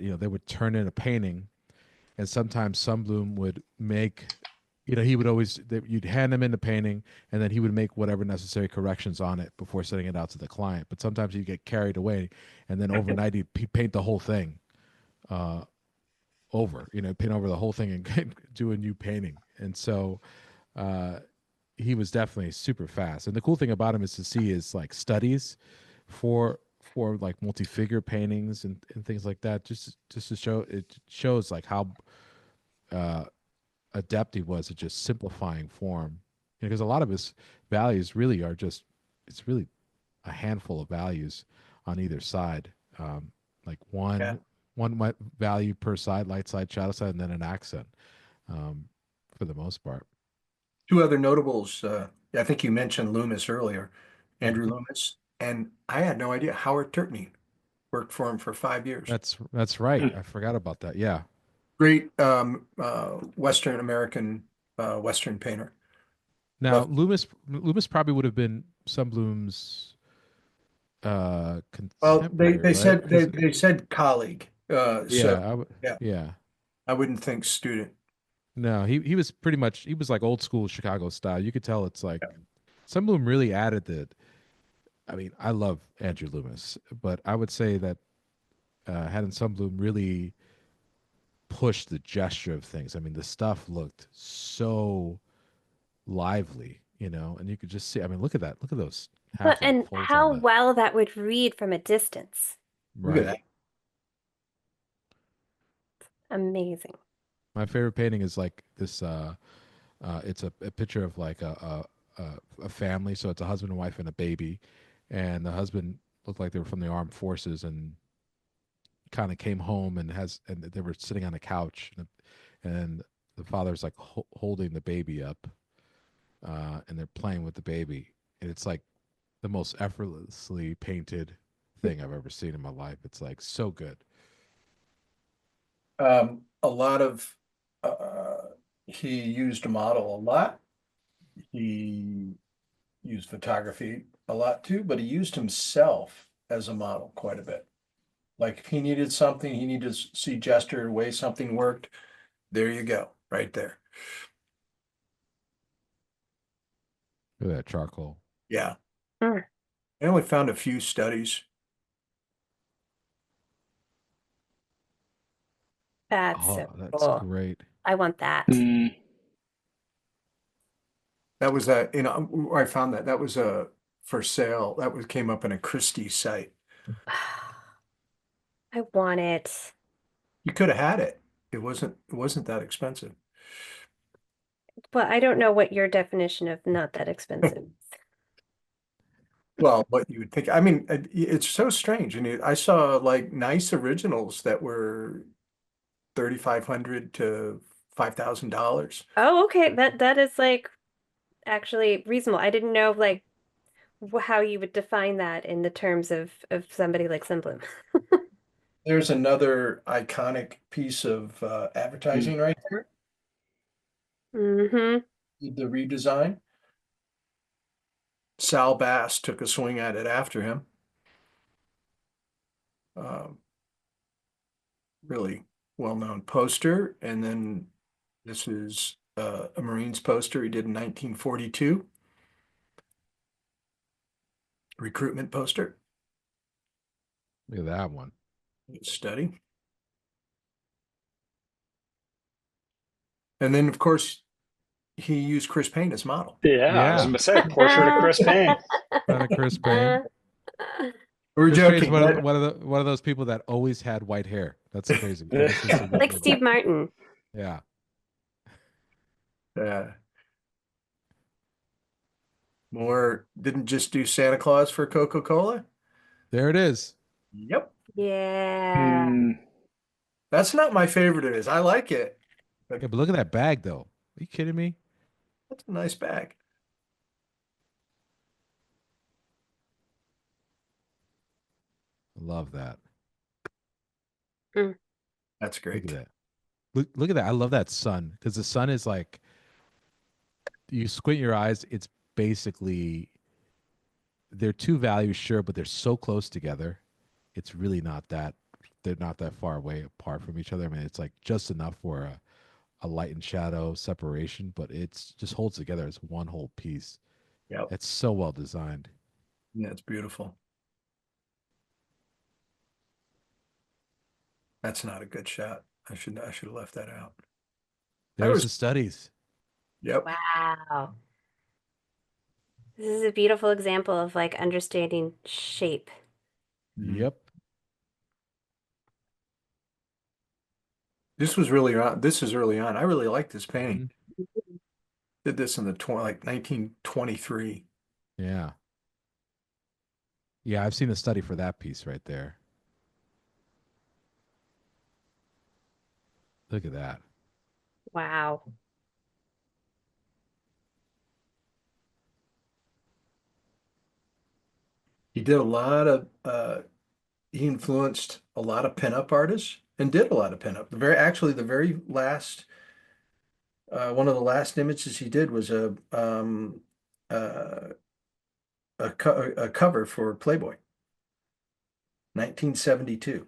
they would turn in a painting, and sometimes Sunbloom would make, he would you'd hand him in the painting, and then he would make whatever necessary corrections on it before sending it out to the client. But sometimes he'd get carried away, and then overnight he'd paint the whole thing paint over the whole thing and do a new painting. And so he was definitely super fast. And the cool thing about him is to see his like studies for like multi-figure paintings and things like that, just to show, it shows like how adept he was at just simplifying form, because a lot of his values really are just, it's really a handful of values on either side, like one value per side, light side, shadow side, and then an accent, for the most part. Two other notables. I think you mentioned Loomis earlier, Andrew Loomis, and I had no idea Howard Turkney worked for him for 5 years. That's right. I forgot about that. Yeah. Great Western American Western painter. Now Loomis probably would have been Sunbloom's Well, contemporary, they said right? they said colleague. Yeah, yeah, yeah. I wouldn't think student. No, he was pretty much, he was like old school Chicago style. You could tell it's like Sunbloom really added the. I mean, I love Andrew Loomis, but I would say that hadn't Sunbloom really pushed the gesture of things. I mean, the stuff looked so lively, and you could just see. I mean, look at that. Look at those Well, half and folds how on that. well that would read from a distance. Look at Right. that. Amazing. My favorite painting is like this. It's a picture of like a family. So it's a husband and wife and a baby, and the husband looked like they were from the armed forces and kind of came home and they were sitting on a couch, and the father's like holding the baby up, and they're playing with the baby, and it's like the most effortlessly painted thing I've ever seen in my life. It's like so good. A lot of he used a model a lot. He used photography a lot too, but he used himself as a model quite a bit. Like if he needed something, he needed to see gesture, the way something worked. There you go, right there. Look at that charcoal. Yeah. Mm. I only found a few studies. That's so That's cool. great. I want that. That was I found that was a for sale. That came up in a Christie site. I want it. You could have had it. It wasn't that expensive. Well, I don't know what your definition of not that expensive. Well, what you would think, I mean, it's so strange. And I saw like nice originals that were 3,500 to $5,000. Oh, okay. That is like actually reasonable. I didn't know like how you would define that in the terms of somebody like Simplum. There's another iconic piece of Mm. advertising right there, Mm-hmm. the redesign. Sal Bass took a swing at it after him. Um, Really well-known poster. And then this is a Marines poster he did in 1942, recruitment poster, Look at that one. study. And then, of course, he used Chris Payne as model. Yeah, I was Yeah. going to say portrait of Chris Payne. Not a Chris Payne. We're Chris Payne's joking. one of those people that always had white hair. That's crazy. Ever since the Like beginning. Steve Martin. Yeah. Yeah. More didn't just do Santa Claus for Coca-Cola. There it is. Yep. Yeah. Mm. That's not my favorite it is. I like it. Yeah, but look at that bag though. Are you kidding me? That's a nice bag. I love that. That's Look great. at that. Look at that. I love that sun because the sun is like you squint your eyes, it's basically they're two values, sure, but they're so close together. It's really not that they're not that far away apart from each other. I mean, it's like just enough for a light and shadow separation, but it's just holds together as one whole piece. Yep. It's so well designed. Yeah, it's beautiful. That's not a good shot. I should have left that out. There's was- the studies. Yep. Wow. This is a beautiful example of like understanding shape. Yep. This was really on. This is early on. I really like this painting. Mhm. Did this in the 1923. Yeah. Yeah, I've seen a study for that piece right there. Look at that. Wow. He did a lot of he influenced a lot of pinup artists and did a lot of pinup. The very last one of the last images he did was uh, a cover for Playboy, 1972.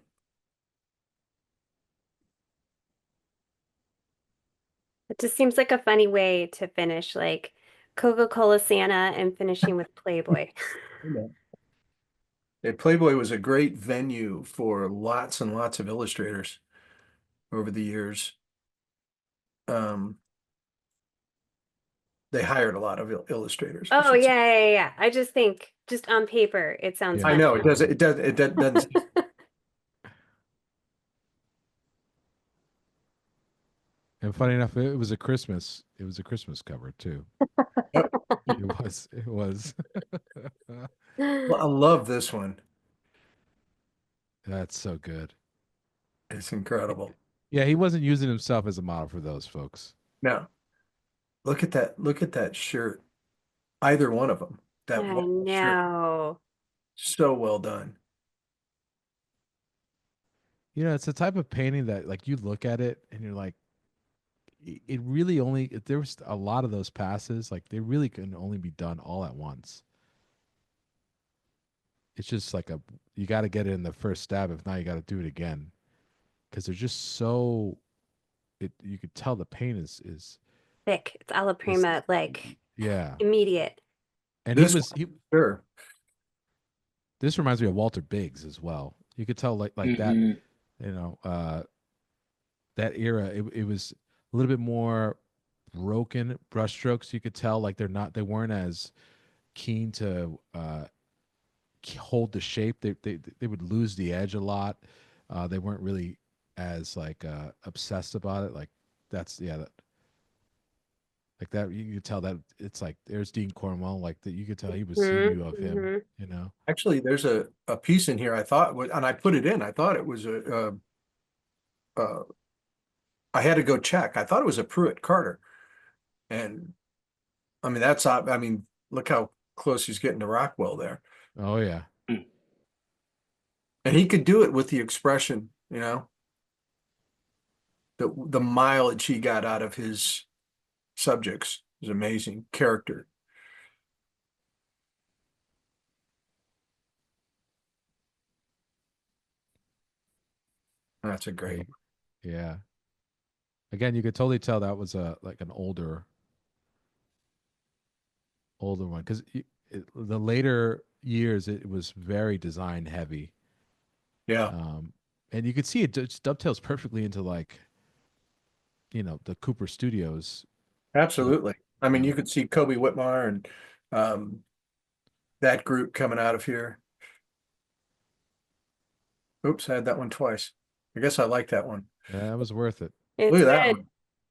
It just seems like a funny way to finish, like Coca-Cola Santa and finishing with Playboy. Playboy was a great venue for lots and lots of illustrators over the years. They hired a lot of illustrators. I Oh should say. yeah. I just think just on paper it sounds Yeah. I fun. know it doesn't. And funny enough, it was a Christmas cover too. Yep. It was. Well, I love this one. That's so good. It's incredible. Yeah, he wasn't using himself as a model for those folks. Now, look at that. Look at that shirt. Either one of them. I That one shirt. know. So well done. You know, it's the type of painting that like you look at it and you're like, it really only there was a lot of those passes, like they really can only be done all at once. It's just like you got to get it in the first stab. If not, you got to do it again because they're just so. You could tell the paint is Thick. It's alla prima, like yeah. immediate. And This sure. This reminds me of Walter Biggs as well. You could tell like Mhm. that, you know, that era. It was a little bit more broken brushstrokes. You could tell like they weren't as keen to hold the shape. They would lose the edge a lot. They weren't really as like obsessed about it. Like Like that, you could tell that it's like there's Dean Cornwell, like that you could tell he was seeing Mhm, you of him, mhm. you know. Actually, there's a piece in here I thought was, and I put it in. I thought it was I had to go check. I thought it was a Pruitt Carter, and I mean I mean, look how close he's getting to Rockwell there, Oh yeah. and he could do it with the expression, you know, the mileage he got out of his subjects is amazing. Character. That's a great one. Yeah. Again, you could totally tell that was a like an older one because the later years it was very design heavy. Yeah, And you could see it just dovetails perfectly into like the Cooper Studios. absolutely. I mean, Um, you could see Kobe Whitmar and um, that group coming out of here. Oops, I had that one twice. I guess I like that one. yeah, that was worth it. It's Look at that good. one.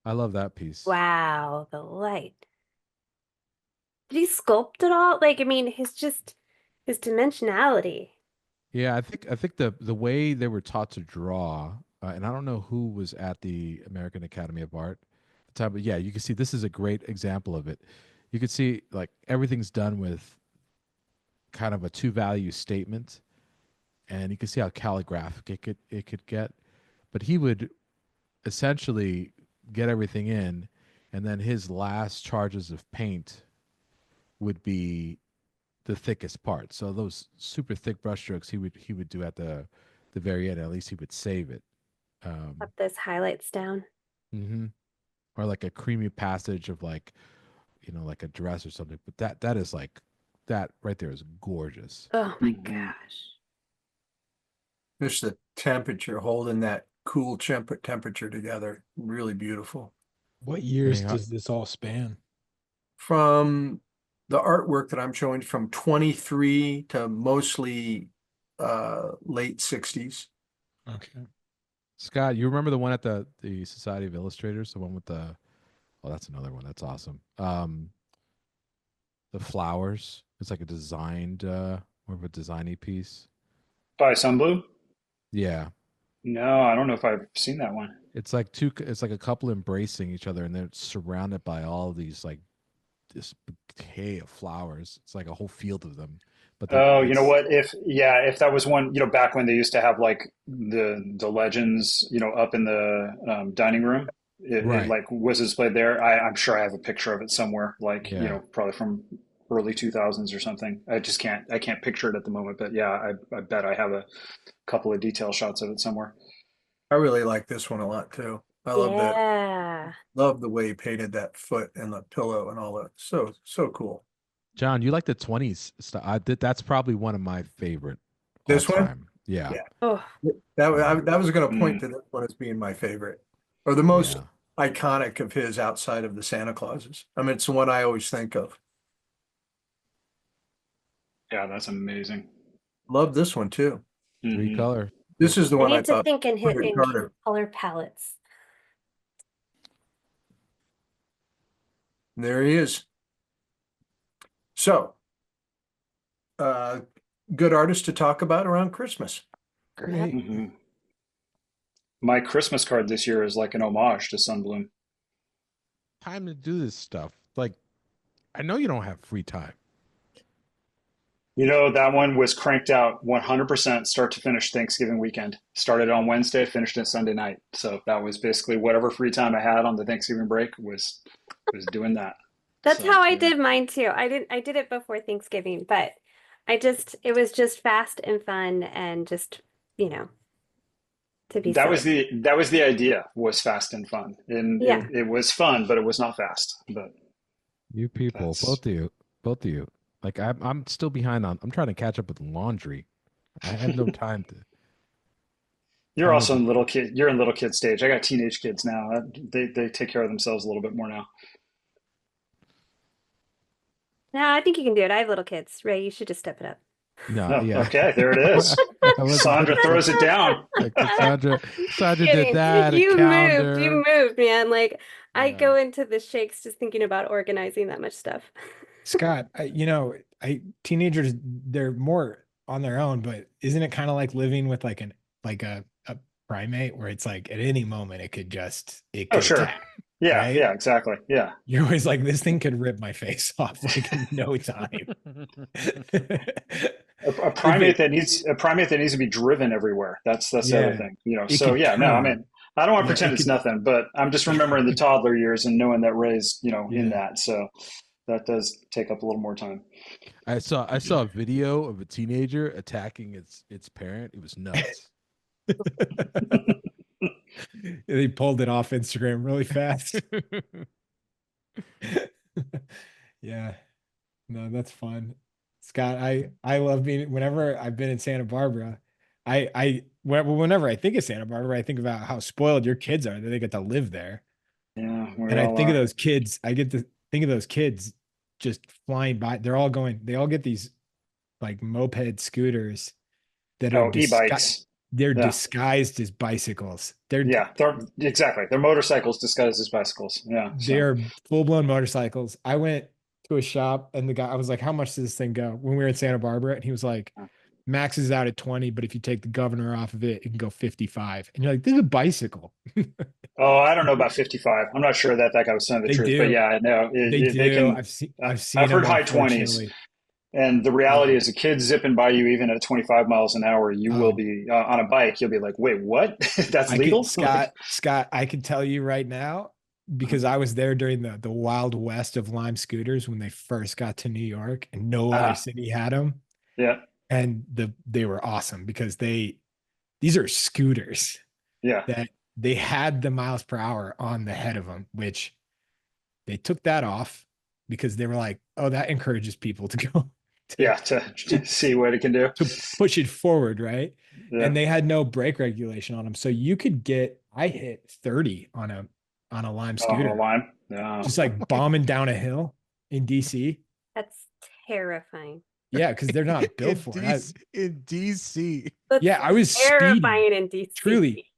I love that piece. Wow, the light. Did he sculpt it all? Like, I mean, his dimensionality. Yeah, I think the way they were taught to draw, and I don't know who was at the American Academy of Art at the time, but yeah, you can see this is a great example of it. You could see like everything's done with kind of a two value statement, and you can see how calligraphic it could get. But he would essentially get everything in, and then his last charges of paint would be the thickest part. So those super thick brushstrokes he would do at the very end. At least he would save it. Put those highlights down. hmm Or like a creamy passage of like like a dress or something. But that is like that right there is gorgeous. Oh my Mhm. gosh. Just the temperature, holding that cool temperature together. Really beautiful. What years Yeah. does this all span? From the artwork that I'm showing from 23 to mostly late 60s. Okay. Scott, you remember the one at the Society of Illustrators, the one with the oh, that's another one. That's awesome. The flowers. It's like a designed more of a designy piece. By Sunblue? Yeah. No, I don't know if I've seen that one. It's like a couple embracing each other and they're surrounded by all these like this bouquet of flowers. It's like a whole field of them. But Oh, you know it's what? If that was one, back when they used to have like the legends, up in the dining room, it right. like was displayed there. I'm sure I have a picture of it somewhere, like, Yeah. probably from early 2000s or something. I can't picture it at the moment, but yeah, I bet I have a couple of detail shots of it somewhere. I really like this one a lot too. I Yeah. love the way he painted that foot and the pillow and all that. So cool. John, you like the 20s stuff. That's probably one of my favorite all This one? time. Yeah. Yeah. Oh, That was going to point Mm. to this one as being my favorite, or the most Yeah. iconic of his outside of the Santa Clauses. I mean, it's the one I always think of. Yeah, that's amazing. Love this one too. Three Hmm. color. This is the I one I need to thought. think in his Pruitt in Carter. color palettes. There he is. So, good artist to talk about around Christmas. Great. Hmm. My Christmas card this year is like an homage to Sunbloom. Time to do this stuff. Like, I know you don't have free time. That one was cranked out 100% start to finish Thanksgiving weekend. Started on Wednesday, finished on Sunday night. So that was basically whatever free time I had on the Thanksgiving break was doing that. That's So, how I yeah. did mine too. I did it before Thanksgiving, but it was just fast and fun and just, you know, to be That was silly. the idea, was fast and fun. And Yeah. it was fun, but it was not fast. But You people, that's both of you. Like I'm still behind on. I'm trying to catch up with laundry. I have no time to. you're Time to also do. in little kid you're in little kid stage. I got teenage kids now. They take care of themselves a little bit more now. No, I think you can do it. I have little kids. Ray, you should just step it up. No, Oh, yeah. okay, there it is. I wasn't Sandra thinking throws it down. like Cassandra did Kidding. that, a You calendar. moved, man. Like I Yeah. go into the shakes just thinking about organizing that much stuff. Scott, teenagers, they're more on their own, but isn't it kind of like living with like a primate where it's like at any moment it could Oh, could sure. attack, Yeah, right? yeah, exactly. Yeah. You're always like, this thing could rip my face off like in no time. A primate that needs to be driven everywhere. That's the other Yeah, thing, you know. it So could yeah, no, I turn. mean, I don't want to Yeah, pretend it it's could. nothing, but I'm just remembering the toddler years and knowing that Ray's, in Yeah. that. So that does take up a little more time. I saw a video of a teenager attacking its parent. It was nuts. They pulled it off Instagram really fast. Yeah. No, that's fun. Scott, I love being whenever I've been in Santa Barbara, whenever I think of Santa Barbara, I think about how spoiled your kids are that they get to live there. Yeah, we And I all think of are. those kids, I get to think of those kids just flying by. They all get these like moped scooters that are Oh, e-bikes. they're Yeah, disguised as bicycles. yeah. They're motorcycles disguised as bicycles. Yeah. So They're full-blown motorcycles. I went to a shop and I was like, how much does this thing go? When we were in Santa Barbara, and he was like, max is out at 20, but if you take the governor off of it, it can go 55. And you're like, this is a bicycle. oh, I don't know about 55. I'm not sure that guy was telling the They truth, but do. yeah, no, They they do. can. I've seen I've heard them, high 20s. unfortunately. And the reality Yeah. is, a kid zipping by you, even at 25 miles an hour, you will Oh, be on a bike. You'll be like, "Wait, what? That's I could, legal?" Like, Scott, I can tell you right now, because I was there during the wild west of Lime scooters when they first got to New York, and no other uh, city had them. yeah, And they were awesome because these are scooters yeah, that they had the miles per hour on the head of them, which they took that off because they were like, oh, that encourages people to go yeah. To see what it can do. to push it forward, right? Yeah. And they had no brake regulation on them. So I hit 30 on a Lime Oh, on a scooter, line. Yeah. just like bombing down a hill in DC. That's terrifying. Yeah, because they're not built in for it. DC, in DC. That's Yeah, I was speeding. terrifying in DC. Truly,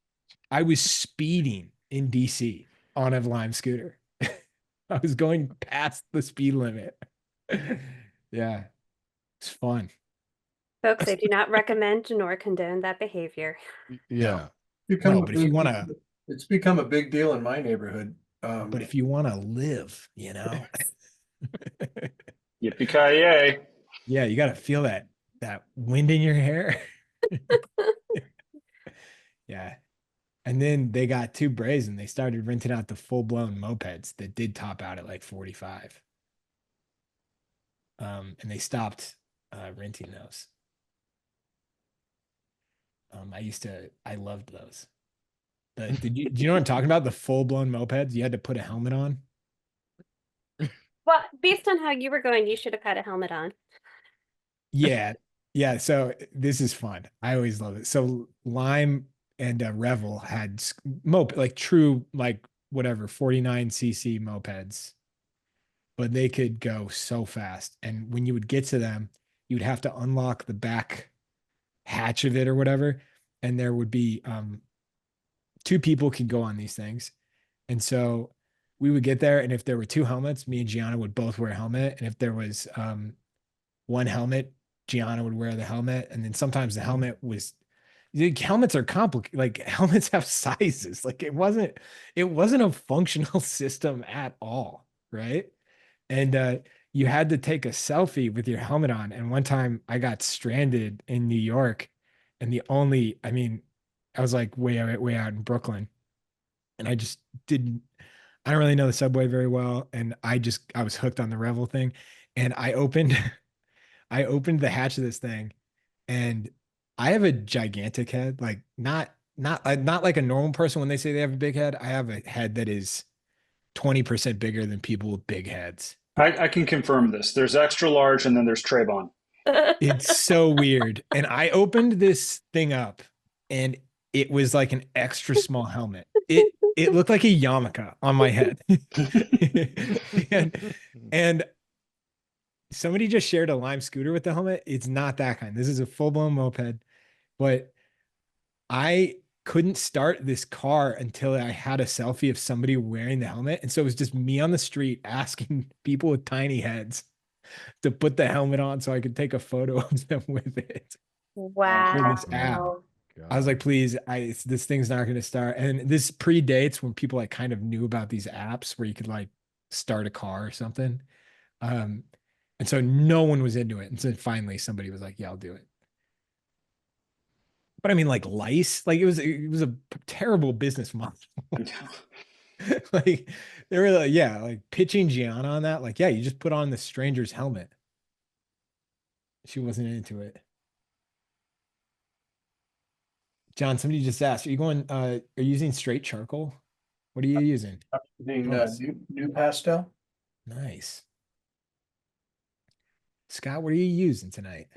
I was speeding in DC on a Lime scooter. I was going past the speed limit. Yeah, it's fun. Folks, I do not recommend nor condone that behavior. Yeah. No, but if you want to, It's become a big deal in my neighborhood. but if you want to live, Yippee-ki-yay. yeah, you got to feel that wind in your hair. Yeah. And then they got too brazen. They started renting out the full-blown mopeds that did top out at like 45. And they stopped renting those. I loved those. Do you know what I'm talking about? The full-blown mopeds. You had to put a helmet on. Well, based on how you were going, you should have had a helmet on. Yeah. Yeah. So this is fun. I always love it. So Lime and Revel had like true, like whatever, 49cc mopeds, but they could go so fast. And when you would get to them, you'd have to unlock the back hatch of it or whatever. And there would be two people could go on these things. And so we would get there. And if there were two helmets, me and Gianna would both wear a helmet. And if there was one helmet, Gianna would wear the helmet. And then sometimes the helmets are complicated. Like helmets have sizes. Like it wasn't a functional system at all. Right. And you had to take a selfie with your helmet on. And one time I got stranded in New York, and I was like way out in Brooklyn, and I don't really know the subway very well. And I was hooked on the Revel thing. And I opened the hatch of this thing, and I have a gigantic head, like not like a normal person when they say they have a big head. I have a head that is 20% bigger than people with big heads. I can confirm this. There's extra large, and then there's Trayvon. It's so weird. And I opened this thing up, and it was like an extra small helmet. It looked like a yarmulke on my head. and Somebody just shared a Lime scooter with the helmet. It's not that kind. This is a full-blown moped, but I couldn't start this car until I had a selfie of somebody wearing the helmet. And so it was just me on the street asking people with tiny heads to put the helmet on so I could take a photo of them with it. Wow. this app. Oh, I was God. like, please, this thing's not going to start. And this predates when people like kind of knew about these apps where you could like start a car or something. And so no one was into it. And so finally somebody was like, yeah, I'll do it. But I mean, like lice, like it was a terrible business model. Like they were like, yeah, like pitching Gianna on that. Like, yeah, you just put on the stranger's helmet. She wasn't into it. John, somebody just asked, are you going, are you using straight charcoal? What are you using? Using Nice. new pastel. Nice. Scott, what are you using tonight?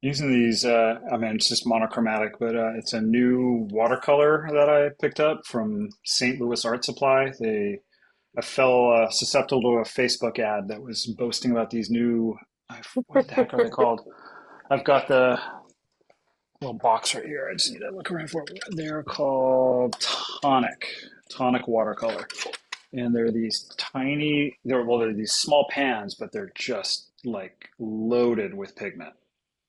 Using these, I mean, it's just monochromatic, but it's a new watercolor that I picked up from St. Louis Art Supply. I fell susceptible to a Facebook ad that was boasting about these new, what the heck are they called? I've got the little box right here. I just need to look around for it. They're called Tonic watercolor. And they're these tiny, they're these small pans, but they're just like loaded with pigment.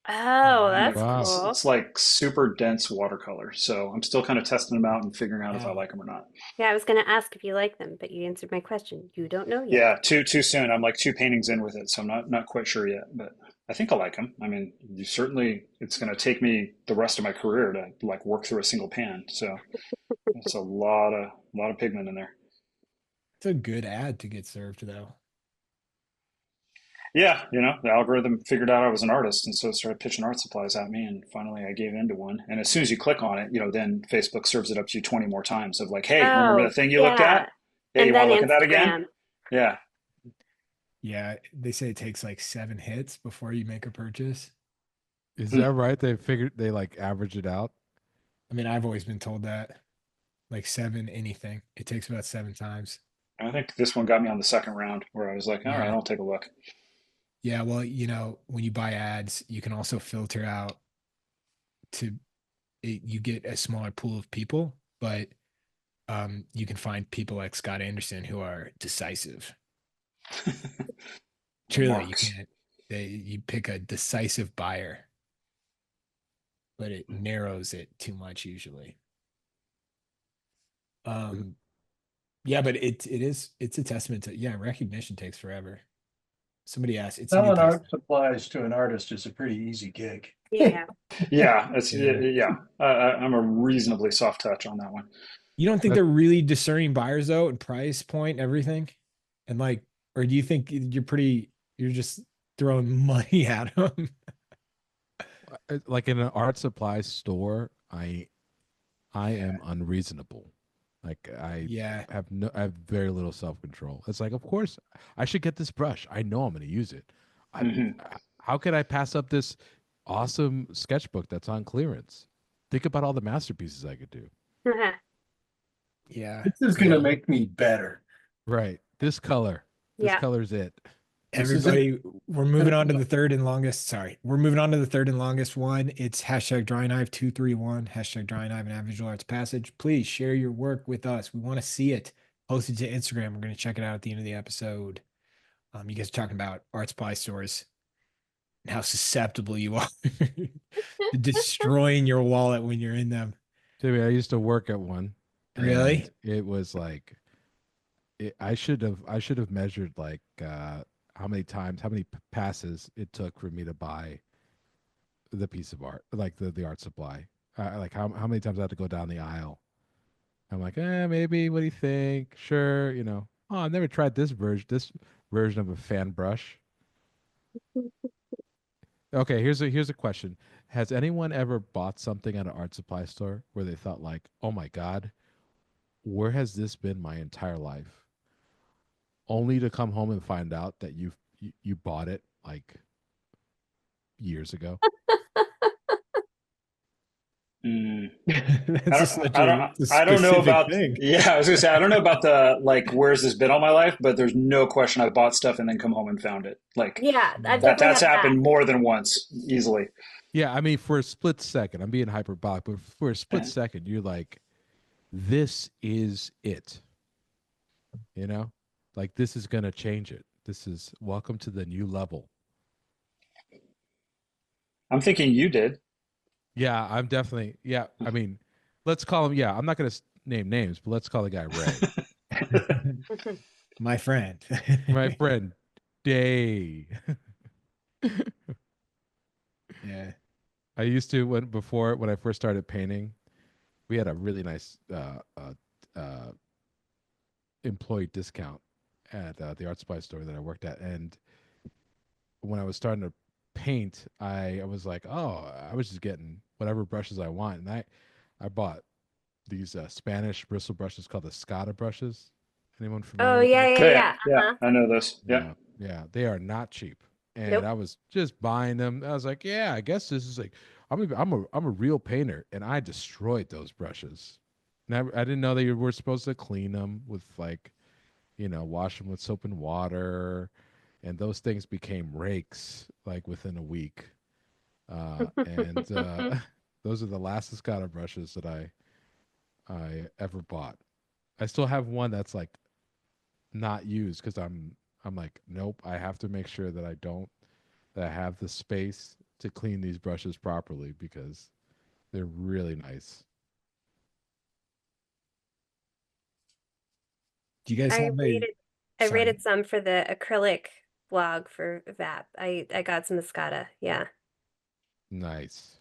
Oh, Nice. that's Wow. cool. It's like super dense watercolor. So I'm still kind of testing them out and figuring out if I Wow. like them or not. Yeah, I was going to ask if you like them, but you answered my question. You don't know yet. Yeah, too soon. I'm like two paintings in with it, so I'm not quite sure yet. But I think I like them. I mean, you certainly it's going to take me the rest of my career to like work through a single pan. So it's a lot of pigment in there. It's a good ad to get served though. Yeah, the algorithm figured out I was an artist, and so it started pitching art supplies at me, and finally I gave in to one. And as soon as you click on it, then Facebook serves it up to you 20 more times of like, hey, remember Oh, that thing you looked yeah. at? Yeah, And you want then to look at that again? Instagram. Yeah. Yeah, they say it takes like 7 hits before you make a purchase. Is Hmm. that right? They like average it out. I mean, I've always been told that. Like 7 anything. It takes about 7 times. I think this one got me on the second round where I was like, all right, Yeah. I'll take a look. Yeah, well, when you buy ads, you can also filter out you get a smaller pool of people, but you can find people like Scott Anderson who are decisive. Truly, you Marks. can't. You pick a decisive buyer, but it narrows it too much usually. Yeah, but it's a testament to recognition takes forever. Somebody asked, it's a new Selling place. art supplies to an artist is a pretty easy gig. Yeah. Yeah, Yeah. yeah. I'm a reasonably soft touch on that one. You don't think That- they're really discerning buyers though, and price point, everything, and like, or do you think you're just throwing money at them? Like in an art supply store, I am unreasonable. Like I Yeah, I have very little self control. It's like, of course, I should get this brush. I know I'm going to use it. Mhm. How could I pass up this awesome sketchbook that's on clearance? Think about all the masterpieces I could do. yeah. This is going to make me better. Right. This color. This Yeah. color's it. This is it. Everybody, we're moving on to the third and longest. Sorry, we're moving on to the third and longest one. It's hashtag Drawing Hive 231, hashtag Drawing Hive and Add Visual Arts Passage. Please share your work with us. We want to see it. Post it to Instagram. We're going to check it out at the end of the episode. You guys are talking about art supply stores and how susceptible you are to destroying your wallet when you're in them. Jimmy, I used to work at one. Really? and it was like I should have measured like how many passes it took for me to buy the piece of art, like the art supply. Like how many times I had to go down the aisle. I'm like, maybe. What do you think? Sure, Oh, I've never tried this version of a fan brush. Okay, here's a question. Has anyone ever bought something at an art supply store where they thought like, oh my God, where has this been my entire life? Only to come home and find out that you bought it like years ago. Mm. That's just such I don't know specific about, thing. yeah, I was gonna say, I don't know about the, like, where's this been all my life, but there's no question I bought stuff and then come home and found it. Like, Yeah, I Mm. definitely that's have that. happened more than once, easily. Yeah, I mean, for a split second, I'm being hyperbolic, but for a split second, you're like, this is it. You know, like this is gonna change it. This is welcome to the new level. I'm thinking you did. Yeah, I'm definitely. Yeah, I mean, let's call him. Yeah, I'm not gonna name names, but let's call the guy Ray, My friend. my friend Day. Yeah. I used to when I first started painting, we had a really nice uh, employee discount at the art supply store that I worked at, and when I was starting to paint, I was like, oh, I was just getting whatever brushes I want, and I bought these Spanish bristle brushes called the Scada brushes. Anyone familiar Oh with yeah, those? yeah, Yeah, yeah. yeah, Uh-huh. I know this. Yeah. Yeah, yeah, they are not cheap, and Nope. I was just buying them. I was like, yeah, I guess this is like I'm a real painter, and I destroyed those brushes. And I didn't know that you were supposed to clean them with like, wash them with soap and water, and those things became rakes like within a week. And those are the last Escada brushes that I ever bought. I still have one that's like not used because I'm like, nope, I have to make sure that I have the space to clean these brushes properly because they're really nice. Do you guys I have a rated I sorry? rated some for the acrylic blog for VAP. I got some Escada. Yeah. Nice.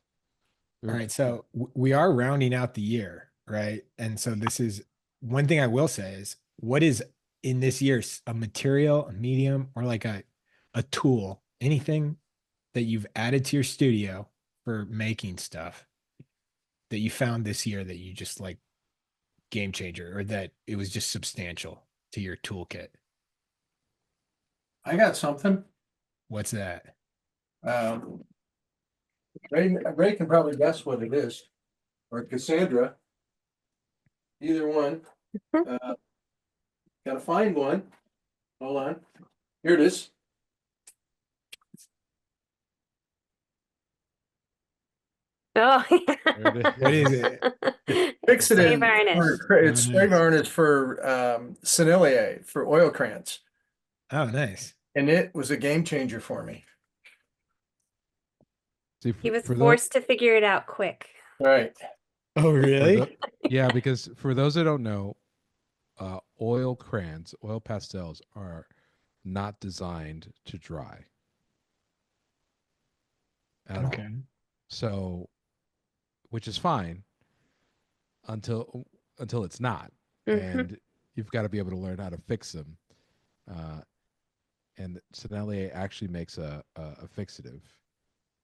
All right, so we are rounding out the year, right? And so this is one thing I will say is what is in this year a material, a medium, or like a tool, anything that you've added to your studio for making stuff that you found this year that you just like game changer or that it was just substantial to your toolkit? I got something. What's that? Um, Ray can probably guess what it is, or Cassandra. Either one. Gotta find one. Hold on. Here it is. Oh, There it What is is. it? Spray Fixative varnish. it's Oh, spray nice. varnish for Sennelier for oil crayons. Oh, nice. And it was a game changer for me. See, He was for those forced to figure it out quick. Right. Oh, for the really? yeah, because for those that don't know, oil crayons, oil pastels are not designed to dry at all. Okay. So, which is fine until it's not, Hmm. and you've got to be able to learn how to fix them. Uh, and Sennelier actually makes a fixative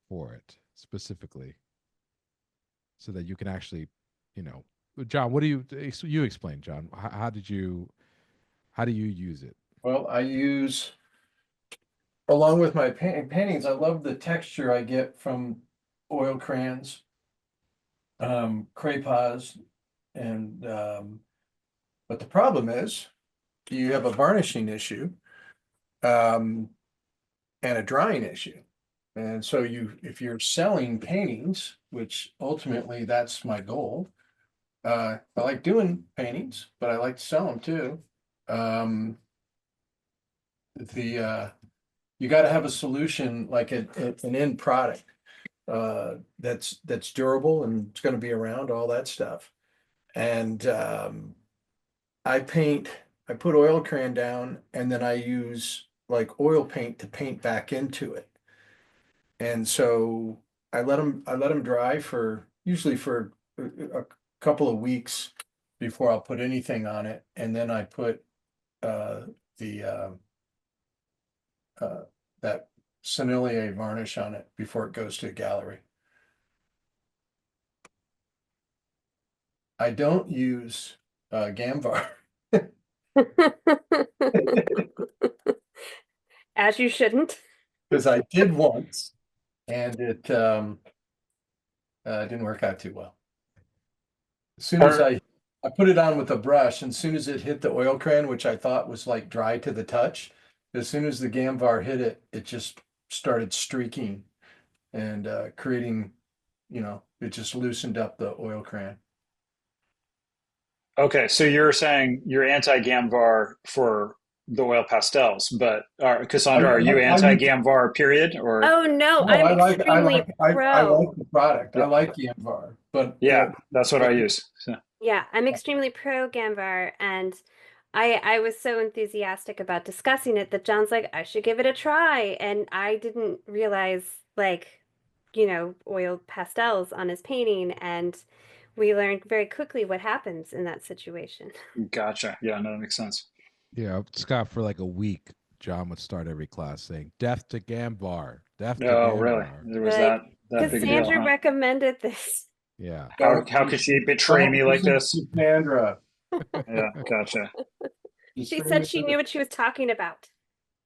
for it specifically, so that you can actually, you know, John, what do you explain, John? How do you use it? Well, I use, along with my paintings, I love the texture I get from oil crayons, crayons, and but the problem is you have a varnishing issue, and a drying issue. And so if you're selling paintings, which ultimately that's my goal, I like doing paintings, but I like to sell them too. Um, you got to have a solution like an end product that's durable and it's going to be around, all that stuff. And I put oil crayon down and then I use like oil paint to paint back into it. And so I let them dry for usually for a couple of weeks before I'll put anything on it. And then I put the uh, that Sennelier varnish on it before it goes to a gallery. I don't use Gamvar As you shouldn't. because I did once and it didn't work out too well. As soon as I put it on with a brush, and as soon as it hit the oil crayon, which I thought was like dry to the touch, as soon as the Gamvar hit it, it just started streaking and creating, it just loosened up the oil crayon. Okay, so you're saying you're anti-Gamvar for the oil pastels, but Cassandra, are you anti-Gamvar period or? Oh no, No, I'm I extremely I pro. like the product. Yeah. I like Gamvar, but Yeah, that's what I use. So. Yeah, I'm extremely pro Gamvar, and I was so enthusiastic about discussing it that John's like, I should give it a try, and I didn't realize oil pastels on his painting, and we learned very quickly what happens in that situation. Gotcha. Yeah, no, that makes sense. Yeah, Scott, for like a week, John would start every class saying, "Death to Gamvar, death to Oh, really? Gamvar." There was Like, that big a deal, Cassandra huh? recommended this. Yeah. How could she betray me like this? Cassandra. Yeah, gotcha. She said she knew what she was talking about.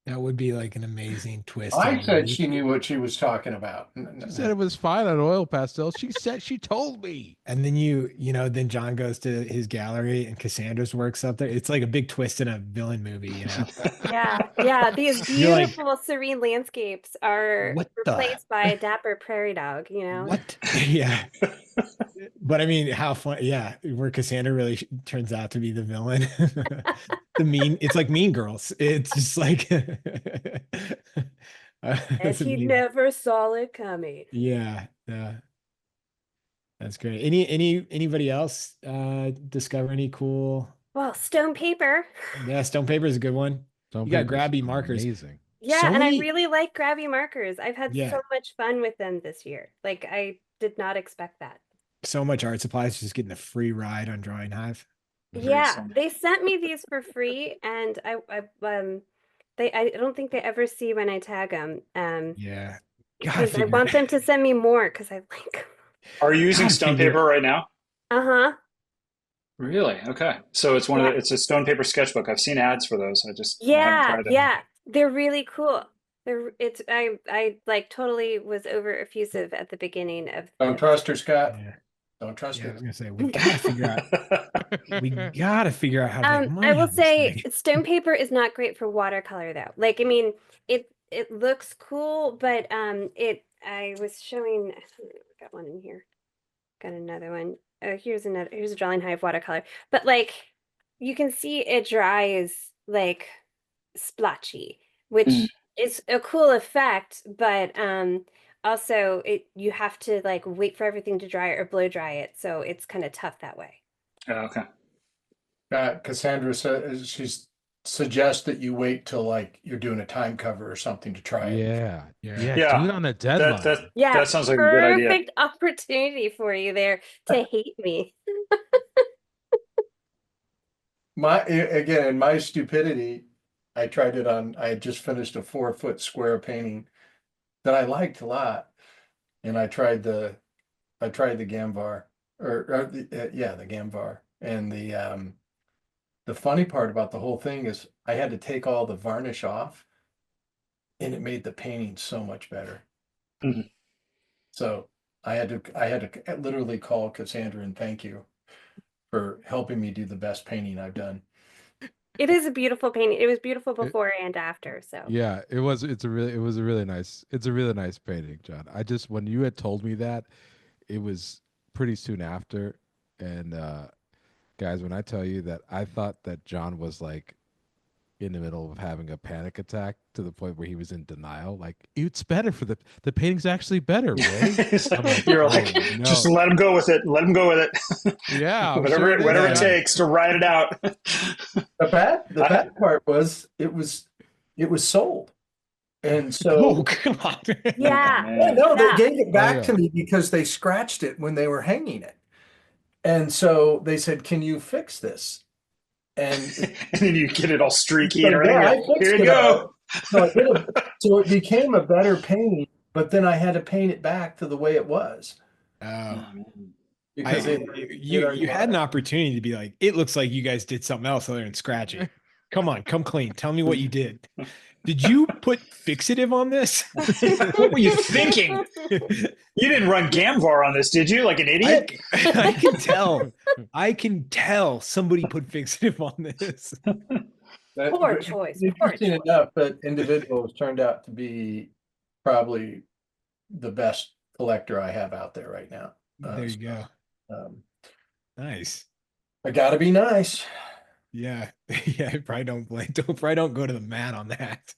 That would be like an amazing twist. I in the said movie. she knew what she was talking about. She said it was fine on oil pastels. She said she told me. And then then John goes to his gallery and Cassandra's works up there. It's like a big twist in a villain movie, Yeah. These You're like, beautiful, serene landscapes are what the- replaced by a dapper prairie dog, What? Yeah. But I mean, how fun? Yeah, where Cassandra really turns out to be the villain. It's like Mean Girls. It's just like, and he never saw it coming. Yeah, that's great. Anybody else discover any cool? Well, stone paper. Yeah, stone paper is a good one. You got grabby markers. Amazing. Yeah, So and many- I really like grabby markers. I've had Yeah. so much fun with them this year. Like I did not expect that. So much art supplies, just getting a free ride on Drawing Hive. Yeah, Awesome. they sent me these for free, and I don't think they ever see when I tag them. Yeah. Because I want them to send me more because I like 'em. Are you using God, stone figure- paper right now? Uh-huh. Really? Okay. So it's it's a stone paper sketchbook. I've seen ads for those. I haven't tried them. Yeah. They're really cool. I like totally was over effusive at the beginning of Don't trust her, Scott. Yeah. Don't trust Yeah, I her. was gonna say we gotta figure out how to make money. I will on this say thing. stone paper is not great for watercolor though. Like I mean, it looks cool, but I was showing I got one in here. Got another one. Oh, here's a Drawing Hive watercolor. But like you can see it dries like splotchy, which is a cool effect, but also you have to like wait for everything to dry or blow dry it, so it's kind of tough that way. Oh, okay. Cassandra says suggests that you wait till like you're doing a time cover or something to try it. Yeah. Yeah. Do it on a deadline. That sounds like a good idea. Perfect opportunity for you there to hate me. In my stupidity, I tried it on. I had just finished a 4-foot square painting that I liked a lot, and I tried the Gamvar the Gamvar, and the funny part about the whole thing is I had to take all the varnish off, and it made the painting so much better. Mhm. So I had to literally call Cassandra and thank you for helping me do the best painting I've done. It is a beautiful painting. It was beautiful before and after. So Yeah, it was a really nice painting, John. When you had told me that, it was pretty soon after. And guys, when I tell you that I thought that John was like in the middle of having a panic attack to the point where he was in denial, like it's better for the painting's actually better, Ray. You're "Oh, like, no." just let him go with it. Let him go with it. Yeah, whatever it takes to ride it out. The bad part was it was sold. And so Oh God. yeah. man. no, they Yeah. gave it back yeah. to me because they scratched it when they were hanging it. And so they said, "Can you fix this?" And And then you get it all streaky so, and everything. yeah, I Here fixed you it go. so it became a better painting, but then I had to paint it back to the way it was. Because you had an opportunity to be like, it looks like you guys did something else other than scratching. Come on, come clean. Tell me what you did. Did you put fixative on this? What were you thinking? You didn't run Gamvar on this, did you? Like an idiot? I can tell. I can tell somebody put fixative on this. Poor But choice, You've poor seen choice. enough, but individuals turned out to be probably the best collector I have out there right now. There you go. Um, Nice. I gotta be nice. Yeah. Yeah. Probably don't go to the mat on that.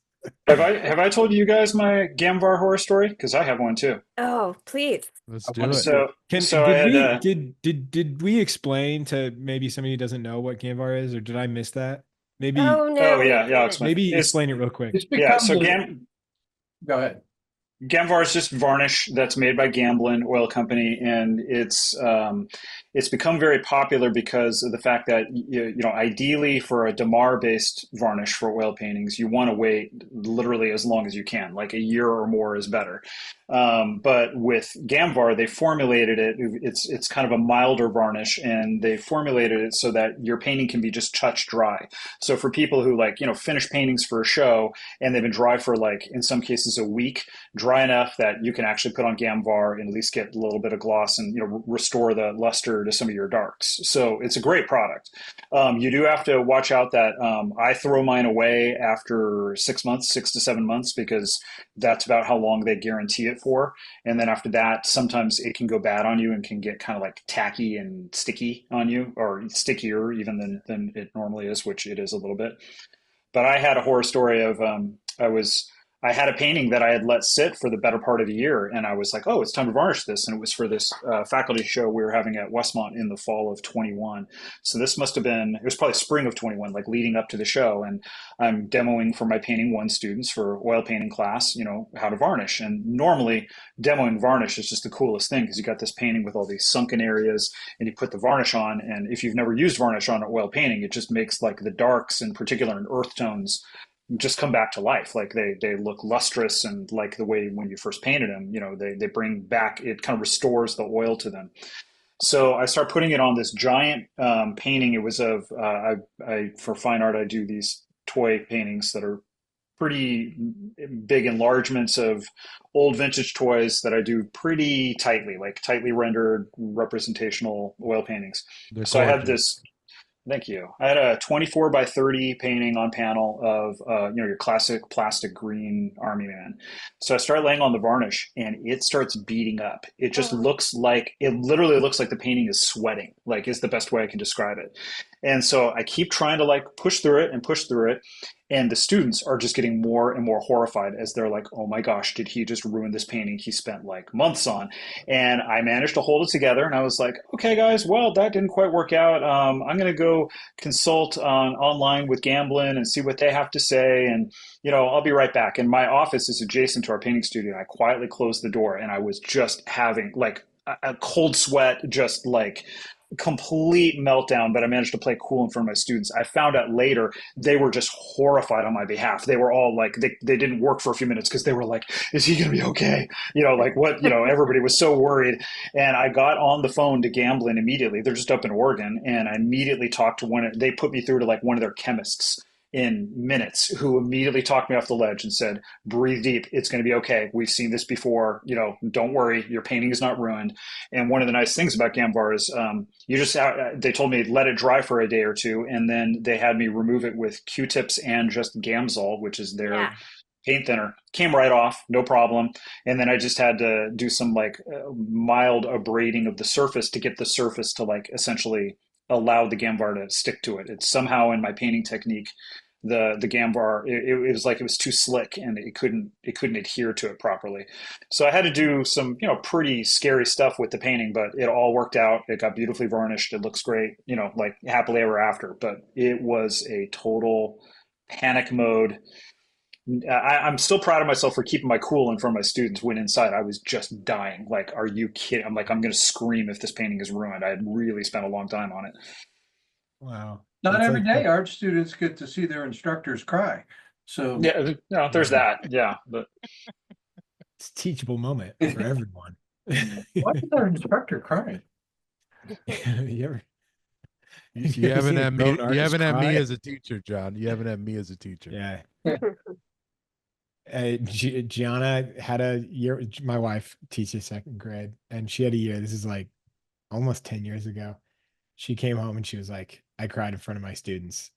Have I told you guys my Gamvar horror story? Because I have one too. Oh, please. Let's I do wanna it. see So I had Did we explain to maybe somebody who doesn't know what Gamvar is, or did I miss that? Maybe Oh no, oh we yeah, I'll didn't. explain. maybe It's, explain it real quick. It's yeah, become so go ahead. Gamvar is just varnish that's made by Gamblin Oil Company, and it's become very popular because of the fact that you know ideally for a Damar based varnish for oil paintings, you want to wait literally as long as you can, like a year or more is better. But with Gamvar, they formulated it. It's kind of a milder varnish, and they formulated it so that your painting can be just touch dry. So for people who like finish paintings for a show and they've been dry for like in some cases a week, dry enough that you can actually put on Gamvar and at least get a little bit of gloss and restore the luster to some of your darks. So it's a great product. You do have to watch out that I throw mine away after 6 months, 6 to 7 months, because that's about how long they guarantee it for. And then after that, sometimes it can go bad on you and can get kind of like tacky and sticky on you, or stickier even than it normally is, which it is a little bit. But I had a horror story of I had a painting that I had let sit for the better part of a year, and I was like, oh, it's time to varnish this, and it was for this faculty show we were having at Westmont in the fall of 21. So this must have been it was probably spring of 21, like leading up to the show, and I'm demoing for my painting one students for oil painting class, how to varnish. And normally demoing varnish is just the coolest thing because you got this painting with all these sunken areas, and you put the varnish on, and if you've never used varnish on an oil painting, it just makes like the darks in particular and earth tones just come back to life. Like they look lustrous, and like the way when you first painted them, they bring back, it kind of restores the oil to them. So I start putting it on this giant painting. It was of I for fine art I do these toy paintings that are pretty big enlargements of old vintage toys that I do pretty tightly, like tightly rendered representational oil paintings. They're So I had gorgeous. this. Thank you. I had a 24 by 30 painting on panel of your classic plastic green army man. So I started laying on the varnish, and it starts beating up. It just literally looks like the painting is sweating. Like is the best way I can describe it. And so I keep trying to like push through it and push through it. And the students are just getting more and more horrified as they're like, oh my gosh, did he just ruin this painting he spent like months on? And I managed to hold it together, and I was like, okay, guys, well, that didn't quite work out. I'm going to go consult online with Gamblin and see what they have to say. And, I'll be right back. And my office is adjacent to our painting studio. I quietly closed the door, and I was just having like a cold sweat, just like complete meltdown, but I managed to play cool in front of my students. I found out later they were just horrified on my behalf. They were all like, they didn't work for a few minutes because they were like, is he going to be okay? Like what, everybody was so worried. And I got on the phone to Gamblin immediately. They're just up in Oregon. And I immediately talked to they put me through to like one of their chemists in minutes, who immediately talked me off the ledge and said, breathe deep, it's going to be okay, we've seen this before, don't worry, your painting is not ruined. And one of the nice things about Gamvar is they told me let it dry for a day or two, and then they had me remove it with Q-tips and just Gamsol, which is their paint thinner. Came right off, no problem. And then I just had to do some like mild abrading of the surface to get the surface to like essentially allow the Gamvar to stick to it. It's somehow in my painting technique, the Gamvar, it was like it was too slick, and it couldn't adhere to it properly. So I had to do some pretty scary stuff with the painting, but it all worked out. It got beautifully varnished. It looks great, like happily ever after. But it was a total panic mode. I'm still proud of myself for keeping my cool in front of my students when inside I was just dying. Like, are you kidding? I'm like, I'm going to scream if this painting is ruined. I had really spent a long time on it. Wow. Not That's every like- day art students get to see their instructors cry. So Yeah, there's that. Yeah, but It's a teachable moment for everyone. why is their instructor crying? You ever You haven't seen a had me. grown You artist haven't had me cry? as a teacher, John. You haven't had me as a teacher. Yeah. Gianna had a year. My wife teaches second grade, and she had a year. This is like almost 10 years ago. She came home and she was like, I cried in front of my students.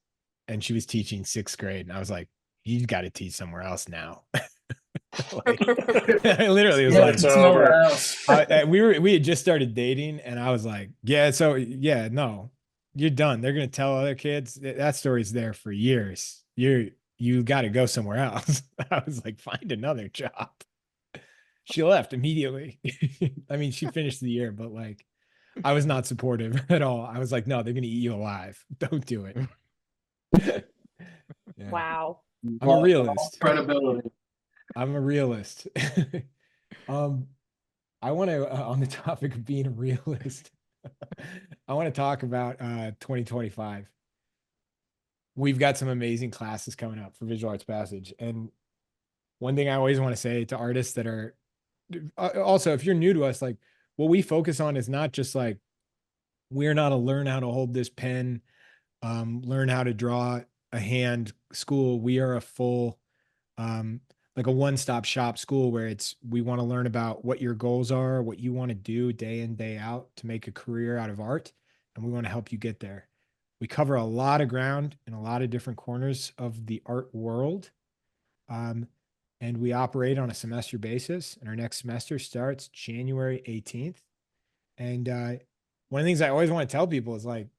And she was teaching sixth grade. And I was like, you've got to teach somewhere else now. Like, I literally was Yeah, like, It's it's nowhere over. else. we had just started dating, and I was like, yeah, so yeah, no, you're done. They're gonna tell other kids that story's there for years. You got to go somewhere else. I was like, find another job. She left immediately. I mean, she finished the year, but like, I was not supportive at all. I was like, no, they're gonna eat you alive. Don't do it. Yeah. Wow. I'm a realist. Credibility. I'm a realist. I want to, on the topic of being a realist, I want to talk about 2025. We've got some amazing classes coming up for Visual Arts Passage. And one thing I always want to say to artists that are also, if you're new to us, like what we focus on is not just like, we're not a learn how to hold this pen, learn how to draw a hand school. We are a full, like a one-stop shop school where we want to learn about what your goals are, what you want to do day in, day out to make a career out of art. And we want to help you get there. We cover a lot of ground in a lot of different corners of the art world. And we operate on a semester basis. And our next semester starts January 18th. And one of the things I always want to tell people is like,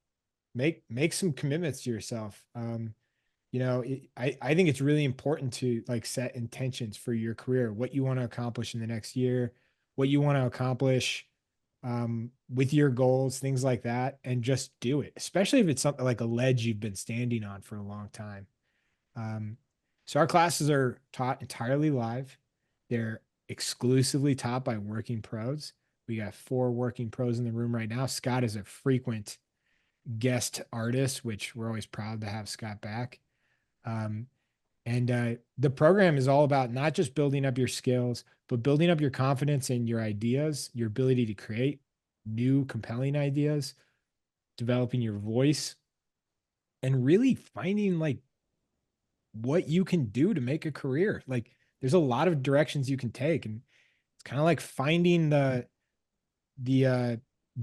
make some commitments to yourself. You know, I think it's really important to like set intentions for your career, what you want to accomplish in the next year, what you want to accomplish with your goals, things like that, and just do it, especially if it's something like a ledge you've been standing on for a long time. So our classes are taught entirely live. They're exclusively taught by working pros. We got 4 working pros in the room right now. Scott is a frequent guest artist, which we're always proud to have Scott back. And the program is all about not just building up your skills, but building up your confidence in your ideas, your ability to create new, compelling ideas, developing your voice, and really finding like what you can do to make a career. Like there's a lot of directions you can take, and it's kind of like finding the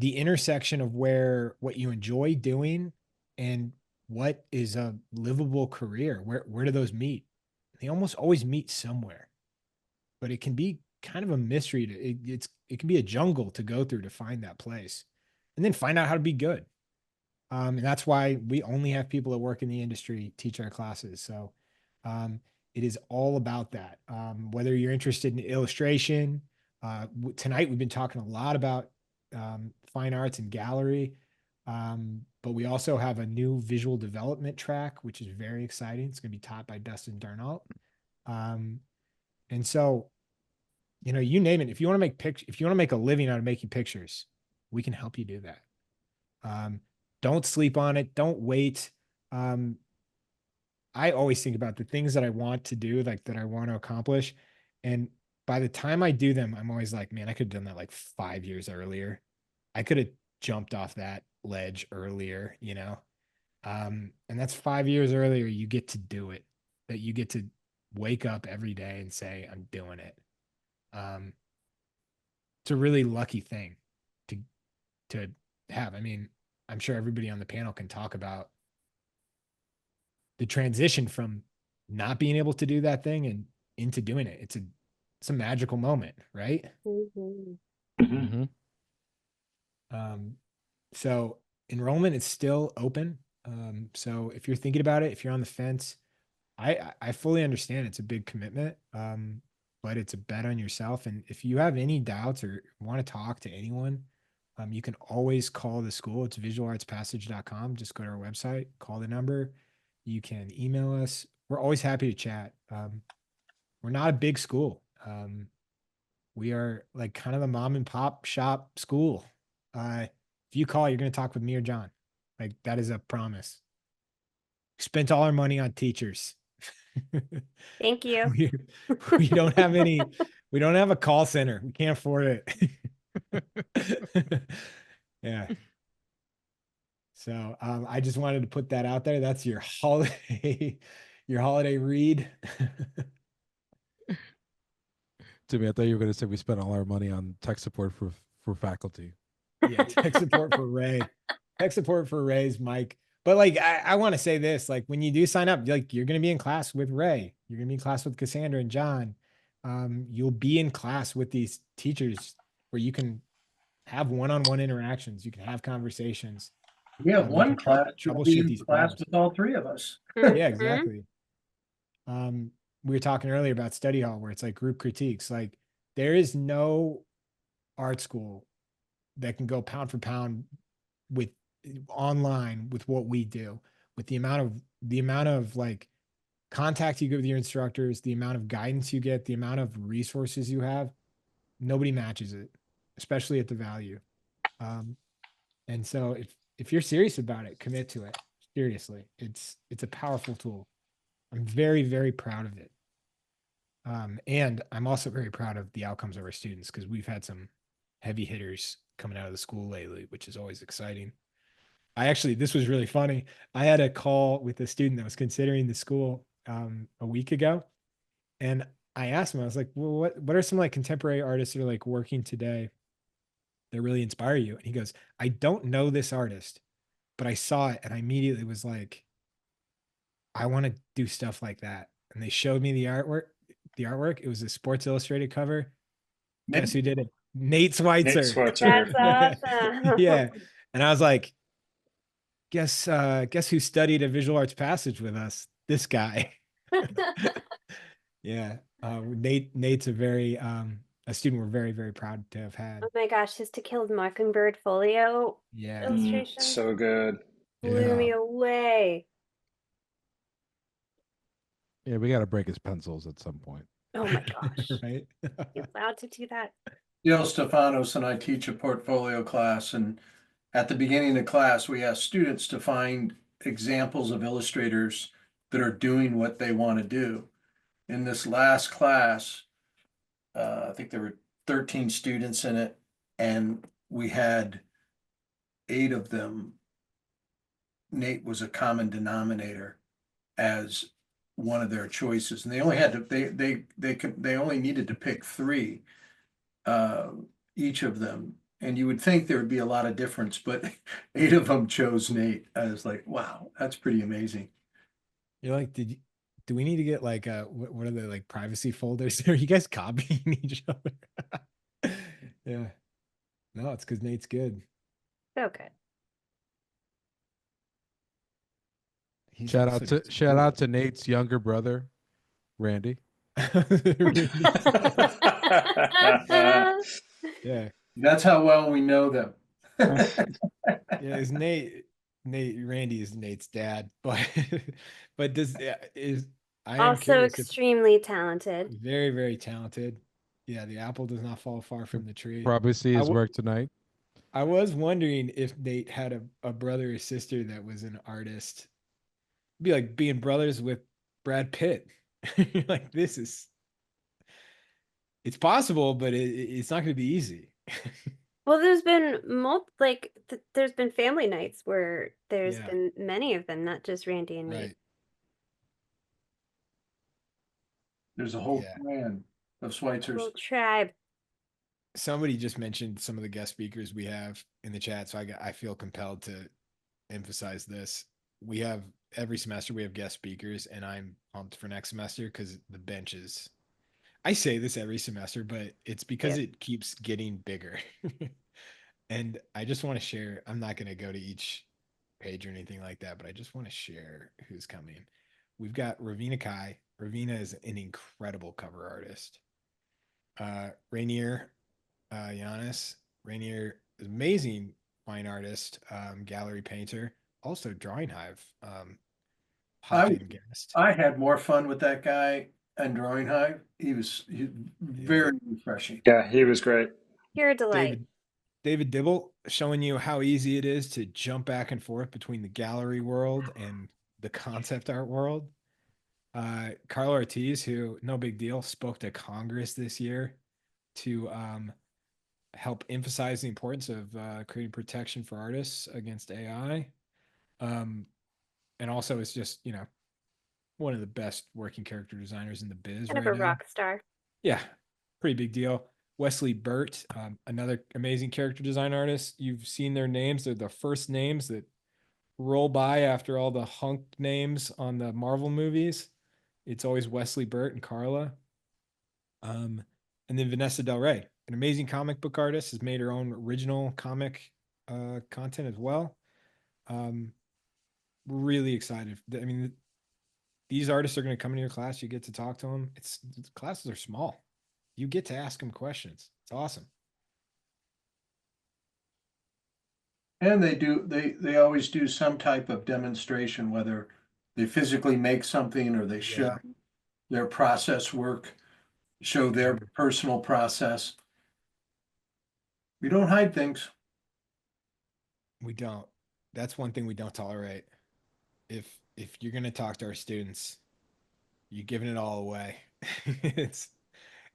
intersection of where what you enjoy doing and what is a livable career. Where do those meet? They almost always meet somewhere, but it can be kind of a mystery it can be a jungle to go through to find that place and then find out how to be good. And that's why we only have people that work in the industry teach our classes. So it is all about that. Whether you're interested in illustration, tonight we've been talking a lot about fine arts and gallery, but we also have a new visual development track, which is very exciting. It's going to be taught by Dustin Darnault. And so, you know, you name it. If you want to if you want to make a living out of making pictures, we can help you do that. Don't sleep on it. Don't wait. I always think about the things that I want to do, like that I want to accomplish. And by the time I do them, I'm always like, man, I could have done that like 5 years earlier. I could have jumped off that ledge earlier, you know? And that's 5 years earlier. You get to do it, that you get to wake up every day and say, I'm doing it. It's a really lucky thing to have. I mean, I'm sure everybody on the panel can talk about the transition from not being able to do that thing and into doing it. It's a magical moment, right? Mm-hmm. So enrollment is still open. So if you're thinking about it, if you're on the fence, I fully understand it's a big commitment, but it's a bet on yourself. And if you have any doubts or want to talk to anyone, you can always call the school. It's visualartspassage.com. Just go to our website, call the number. You can email us. We're always happy to chat. We're not a big school. We are like kind of a mom and pop shop school. If you call, you're going to talk with me or John. Like that is a promise. We spent all our money on teachers. Thank you. We don't have any, we don't have a call center. We can't afford it. Yeah. So I just wanted to put that out there. That's your holiday read. Timmy, I thought you were going to say we spent all our money on tech support for faculty. Yeah, tech support for Ray. Tech support for Ray's mic. But like I want to say this, like when you do sign up, like you're gonna be in class with Ray, you're gonna be in class with Cassandra and John. You'll be in class with these teachers where you can have one-on-one interactions, you can have conversations. We have You one can class, you'll be troubleshoot in these class problems. with all three of us. Yeah, Mhm. exactly. We were talking earlier about study hall where it's like group critiques. Like there is no art school that can go pound for pound with online with what we do, with the amount of like contact you get with your instructors, the amount of guidance you get, the amount of resources you have. Nobody matches it, especially at the value. And so if you're serious about it, commit to it. Seriously, it's a powerful tool. I'm very, very proud of it. And I'm also very proud of the outcomes of our students because we've had some heavy hitters coming out of the school lately, which is always exciting. This was really funny. I had a call with a student that was considering the school a week ago. And I asked him, I was like, well, what are some like contemporary artists that are like working today that really inspire you? And he goes, I don't know this artist, but I saw it and I immediately was like, I want to do stuff like that. And they showed me the artwork. The artwork, it was a Sports Illustrated cover. Guess who did it? Nate Nate Schweitzer. Schweitzer. That's awesome. Yeah. And I was like, guess who studied a visual arts passage with us? This guy. Yeah. Nate's a student we're very, very proud to have had. Oh my gosh, his To Kill a Mockingbird folio Yeah. illustration So good. blew me away. Yeah, we got to break his pencils at some point. Oh my gosh. Right. You're allowed to do that. Gil Stefanos and I teach a portfolio class, and at the beginning of class, we ask students to find examples of illustrators that are doing what they want to do. In this last class, I think there were 13 students in it, and we had 8 of them. Nate was a common denominator as one of their choices, and they only had to they only needed to pick 3 each of them, and you would think there would be a lot of difference, but 8 of them chose Nate. I was like, wow, that's pretty amazing. You're like, do we need to get like what are the like privacy folders? Are you guys copying each other? Yeah. No, it's because Nate's good. So good. He's Shout also out to just shout cool. out to Nate's younger brother, Randy. Yeah. That's how well we know them. Yeah, is Randy is Nate's dad, but I am Also curious if extremely talented. very, very talented. Yeah, the apple does not fall far from the tree. Probably see his work tonight. I was wondering if Nate had a brother or sister that was an artist. It'd be like being brothers with Brad Pitt. Like it's possible, but it's not going to be easy. Well, there's been there's been family nights where there's Yeah. been many of them, not just Randy and me. Right. There's a whole Yeah. clan of Schweitzers. Little tribe. Somebody just mentioned some of the guest speakers we have in the chat, so I feel compelled to emphasize this. We have every semester we have guest speakers, and I'm pumped for next semester because the bench is. I say this every semester, but it's because it keeps getting bigger. And I just want to share. I'm not going to go to each page or anything like that, but I just want to share who's coming. We've got Ravina Kai. Ravina is an incredible cover artist. Rainier Giannis. Rainier is amazing fine artist, gallery painter, also Drawing Hive. Hot-in guest. I had more fun with that guy and Drawing Hive. He was very refreshing. Yeah, he was great. You're a delight. David Dibble showing you how easy it is to jump back and forth between the gallery world and the concept art world. Carlo Ortiz, who, no big deal, spoke to Congress this year to help emphasize the importance of creating protection for artists against AI. And also is just, one of the best working character designers in the biz Kind right of a now. rock star. Yeah. pretty big deal. Wesley Burt, another amazing character design artist. You've seen their names. They're the first names that roll by after all the hunk names on the Marvel movies. It's always Wesley Burt and Carla. And then Vanessa Del Rey, an amazing comic book artist, has made her own original comic content as well. Really excited. I mean, these artists are going to come into your class. You get to talk to them. Classes are small. You get to ask them questions. It's awesome. And they always do some type of demonstration, whether they physically make something or they show their process work, show their personal process. We don't hide things. We don't. That's one thing we don't tolerate. If you're going to talk to our students, you're giving it all away.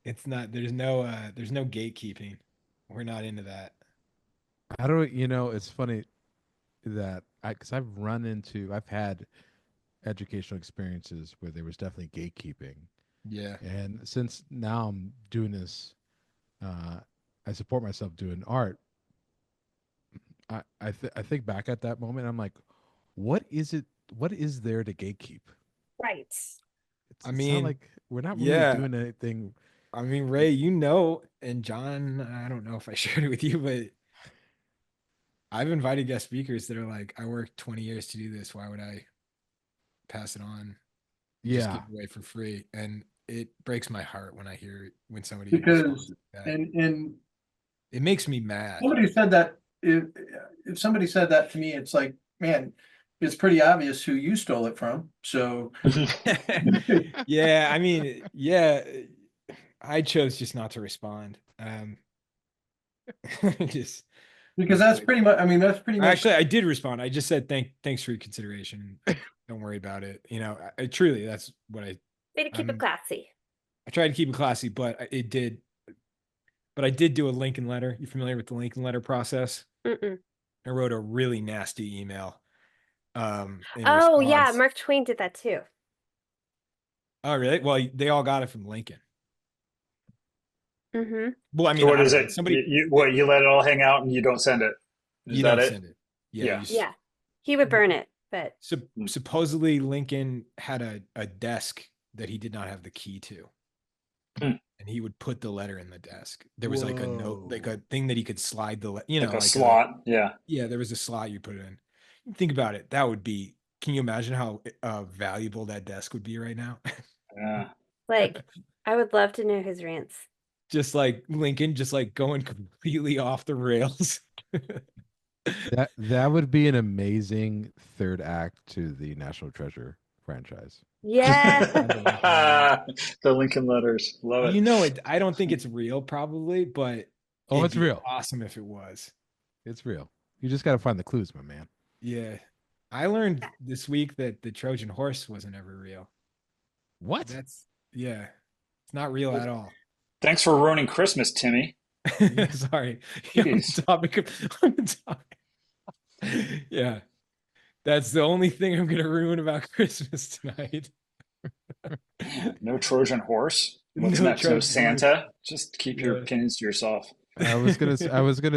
It's not, there's no gatekeeping. We're not into that. I don't, it's funny that because I've had educational experiences where there was definitely gatekeeping. Yeah. And since now I'm doing this, I support myself doing art. I think back at that moment, I'm like, what is there to gatekeep? Right. It's I not mean, like we're not really doing anything. I mean, Ray, and John, I don't know if I shared it with you, but I've invited guest speakers that are like, I worked 20 years to do this. Why would I pass it on? Just give it away for free. And it breaks my heart when I hear when somebody Because that. and It makes me mad. somebody said that if somebody said that to me, it's like, man, it's pretty obvious who you stole it from. So Yeah, I mean, yeah, I chose just not to respond. Just because that's pretty much, I mean, that's pretty much actually, I did respond. I just said thanks for your consideration. Don't worry about it. I truly, that's what Way to keep it classy. I tried to keep it classy, but I did do a Lincoln letter. You familiar with the Lincoln letter process? Mm-mm. I wrote a really nasty email. Oh yeah, Mark Twain did that too. Oh really? Well, they all got it from Lincoln. Mm-hmm. Well, I mean, So what is know, it? Somebody, you let it all hang out and you don't send it? Is you that don't it? send it. Yeah. Yeah. He would burn it, but Supposedly Lincoln had a desk that he did not have the key to. And he would put the letter in the desk. There was like a note, like a thing that he could slide the, like a slot. Yeah. Yeah, there was a slot you put it in. Think about it. That would be, can you imagine how valuable that desk would be right now? Yeah. like, I would love to know his rants. Just like Lincoln, just like going completely off the rails. That would be an amazing third act to the National Treasure franchise. Yeah. The Lincoln letters. Love it. I don't think it's real probably, but it's real. Awesome if it was. It's real. You just got to find the clues, my man. Yeah. I learned this week that the Trojan horse wasn't ever real. What? It's not real at all. Thanks for ruining Christmas, Timmy. Sorry. On the topic. Yeah. That's the only thing I'm going to ruin about Christmas tonight. No Trojan horse. What's next? No Santa. Horse. Just keep your opinions to yourself. I was gonna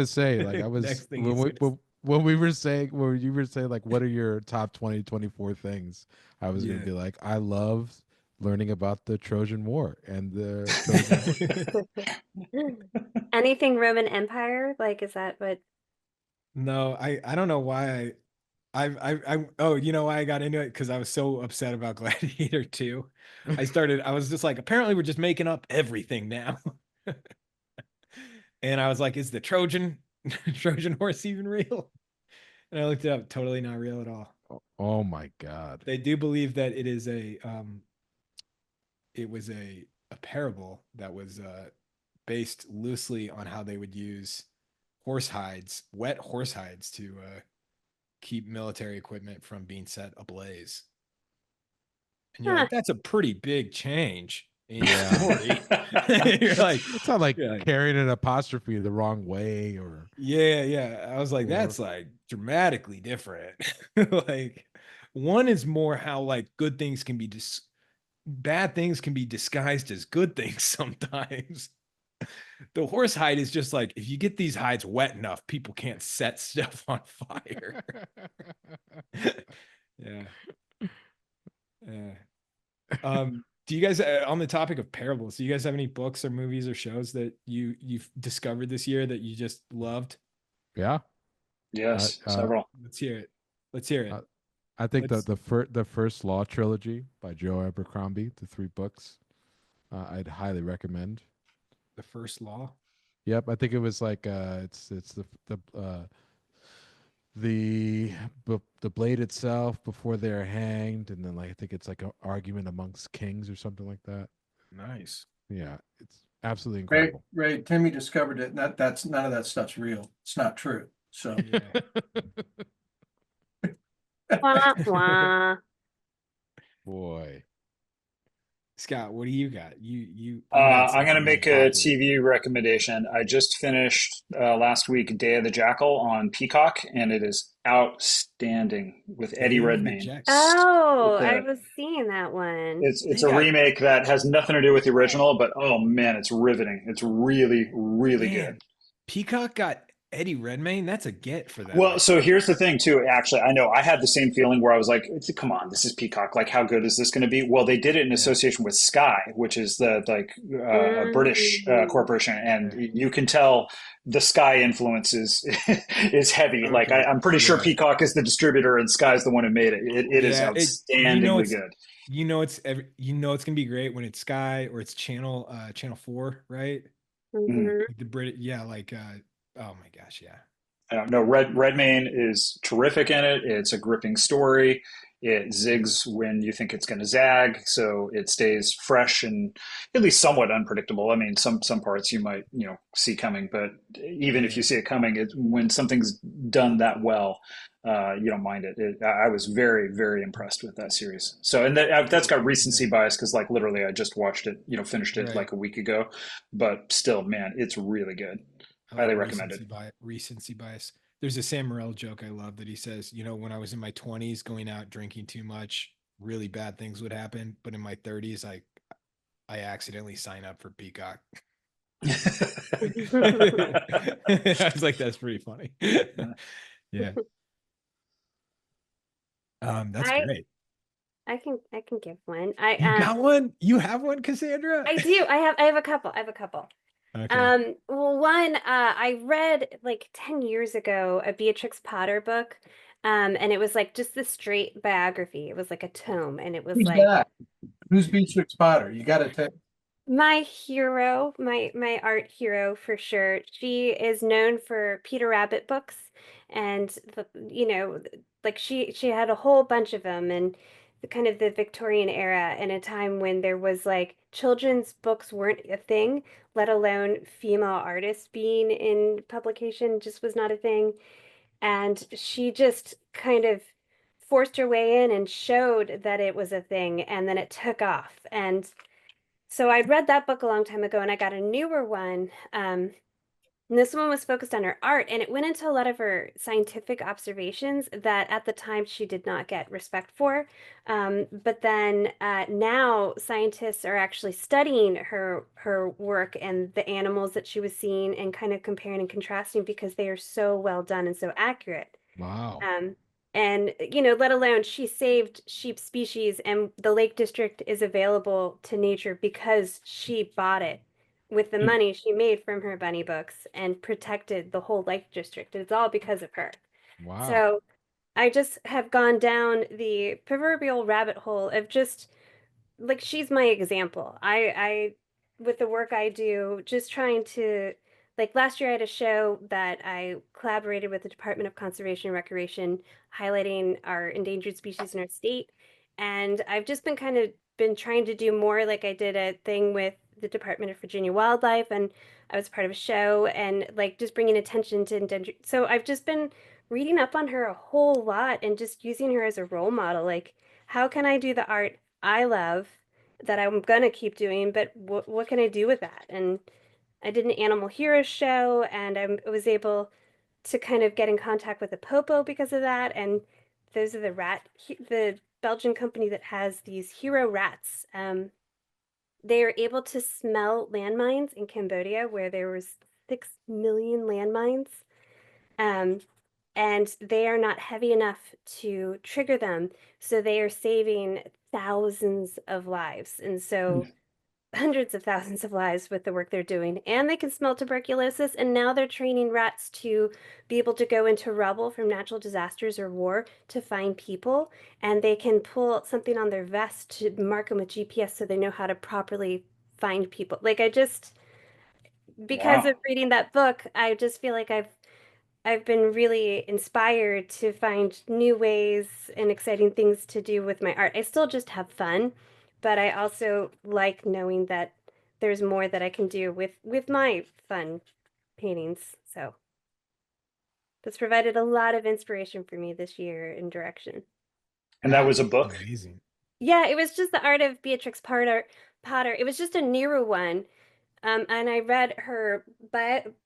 say, like, I was when you were saying like, what are your top 2024 things? I was gonna be like, I love learning about the Trojan War and the Anything Roman Empire? Like, is that what? No, I don't know why you know why I got into it? Because I was so upset about Gladiator 2. I was just like, apparently we're just making up everything now. And I was like, is the Trojan horse even real? And I looked it up, totally not real at all. Oh my God. They do believe that it is it was a parable that was based loosely on how they would use wet horse hides to keep military equipment from being set ablaze. And you're like, that's a pretty big change in story. You're like, it's not like carrying an apostrophe the wrong way or I was like, that's like dramatically different. Like, one is more how like good things can be bad things can be disguised as good things sometimes. The horse hide is just like, if you get these hides wet enough, people can't set stuff on fire. Yeah. Yeah. Do you guys, on the topic of parables, do you guys have any books or movies or shows that you've discovered this year that you just loved? Yeah. Yes, Uh, several. Let's hear it. Let's hear it. I think Let's- the first Law trilogy by Joe Abercrombie, the 3 books, I'd highly recommend. The First Law. Yep, I think it was like it's the the blade itself before they're hanged, and then like I think it's like an argument amongst kings or something like that. Nice. Yeah, it's absolutely Ray, incredible. Ray, Timmy discovered it. That's none of that stuff's real. It's not true. So Yeah. Wah, wah. Boy, Scott, what do you got? You I'm going to make a TV recommendation. I just finished last week Day of the Jackal on Peacock, and it is outstanding with Eddie Redmayne. Oh, It's I a- was seeing that one. It's They a got- remake that has nothing to do with the original, but oh man, it's riveting. It's really, really Man, good. Peacock got Eddie Redmayne. That's a get for that. Well, so here's the thing too. Actually, I know I had the same feeling where I was like, "Come on, this is Peacock. Like, how good is this going to be?" Well, they did it in association with Sky, which is the a British corporation, and you can tell the Sky influence is heavy. Like, Okay. I'm pretty sure Yeah. Peacock is the distributor, and Sky's the one who made it. It is Yeah, outstandingly good. It's gonna be great when it's Sky or it's channel 4, right? Mhm. Like the Brit, yeah, like oh my gosh, yeah. No, Redmayne is terrific in it. It's a gripping story. It zigs when you think it's going to zag, so it stays fresh and at least somewhat unpredictable. I mean, some parts you might see coming, but even if you see it coming, when something's done that well, you don't mind it. I was very, very impressed with that series. So, and that's got recency bias because, like, literally, I just watched it, finished it Right. like a week ago, but still, man, it's really good. I Highly like recommended. Recency bias. There's a Sam Morril joke I love that he says, when I was in my 20s going out drinking too much, really bad things would happen. But in my 30s, I accidentally sign up for Peacock. I was like, that's pretty funny. Yeah. That's great. I can give one. You got one? You have one, Cassandra? I do. I have a couple. Okay. Well, one, I read like 10 years ago a Beatrix Potter book. And it was like just the straight biography. It was like a tome, and it was who's like that? Who's Beatrix Potter? You got to take. my hero, my art hero for sure. She is known for Peter Rabbit books, and like she had a whole bunch of them, and the kind of the Victorian era, in a time when there was like children's books weren't a thing, let alone female artists being in publication just was not a thing. And she just kind of forced her way in and showed that it was a thing, and then it took off. And so I'd read that book a long time ago, and I got a newer one. And this one was focused on her art, and it went into a lot of her scientific observations that at the time she did not get respect for. But then now scientists are actually studying her work and the animals that she was seeing and kind of comparing and contrasting because they are so well done and so accurate. wow. And let alone she saved sheep species, and the Lake District is available to nature because she bought it with the money she made from her bunny books and protected the whole Lake District. It's all because of her. Wow. So I just have gone down the proverbial rabbit hole of just like she's my example. I with the work I do, just trying to like last year I had a show that I collaborated with the Department of Conservation and Recreation highlighting our endangered species in our state. And I've just been kind of been trying to do more. Like I did a thing with the Department of Virginia Wildlife, and I was part of a show and like just bringing attention to endangered. So I've just been reading up on her a whole lot and just using her as a role model. Like, how can I do the art I love that I'm gonna keep doing, but what can I do with that? And I did an Animal Heroes show, and I was able to kind of get in contact with the Popo because of that. And those are the Belgian company that has these hero rats. they are able to smell landmines in Cambodia where there was 6 million landmines. Um, and they are not heavy enough to trigger them. So they are saving thousands of lives. And so hundreds of thousands of lives with the work they're doing. And they can smell tuberculosis. And now they're training rats to be able to go into rubble from natural disasters or war to find people. And they can pull something on their vest to mark them with GPS so they know how to properly find people. Like because Wow. of reading that book, I just feel like I've been really inspired to find new ways and exciting things to do with my art. I still just have fun, but I also like knowing that there's more that I can do with my fun paintings. So that's provided a lot of inspiration for me this year in direction. And that was a book? Amazing. Yeah, it was just the art of Beatrix Potter. It was just a Nero one. And I read her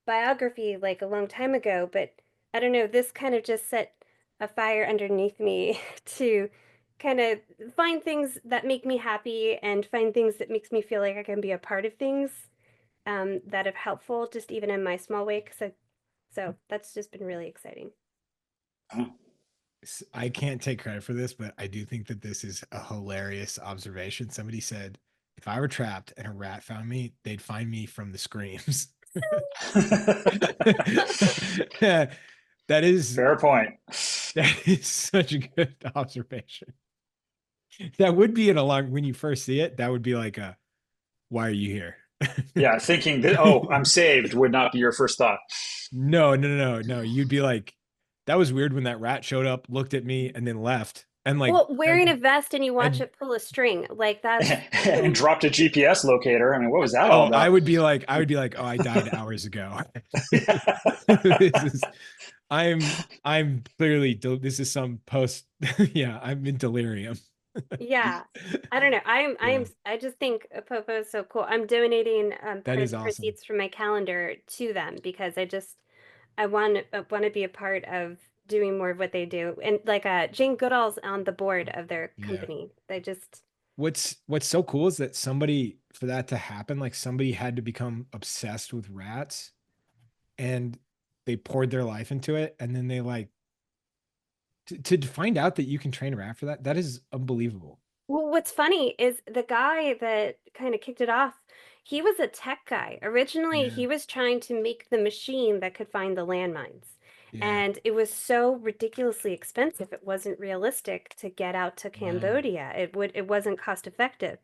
biography like a long time ago, but I don't know, this kind of just set a fire underneath me to kind of find things that make me happy and find things that makes me feel like I can be a part of things that are helpful, just even in my small way. So that's just been really exciting. I can't take credit for this, but I do think that this is a hilarious observation. Somebody said, if I were trapped and a rat found me, they'd find me from the screams. That is Fair point. such a good observation. That would be an alarm when you first see it. That would be like a, why are you here? Yeah, thinking that, oh, I'm saved would not be your first thought. No. You'd be like, that was weird when that rat showed up, looked at me, and then left. And like, Well, wearing a vest and you watch and it pull a string, like that's And dropped a GPS locator. I mean, what was that all oh, about? I would be like, oh, I died hours ago. This is, I'm clearly, this is some post, yeah, I'm in delirium. yeah. I don't know. Yeah. I just think Popo is so cool. I'm donating That part of is the awesome. receipts from my calendar to them because I want to be a part of doing more of what they do. And like Jane Goodall's on the board of their Yeah. company. They just What's so cool is that somebody, for that to happen, like somebody had to become obsessed with rats and they poured their life into it. And then they like, to find out that you can train a rat for that, that is unbelievable. Well, what's funny is the guy that kind of kicked it off, he was a tech guy. Originally, Yeah. he was trying to make the machine that could find the landmines. Yeah. And it was so ridiculously expensive, it wasn't realistic to get out to Wow. Cambodia. It wasn't cost effective.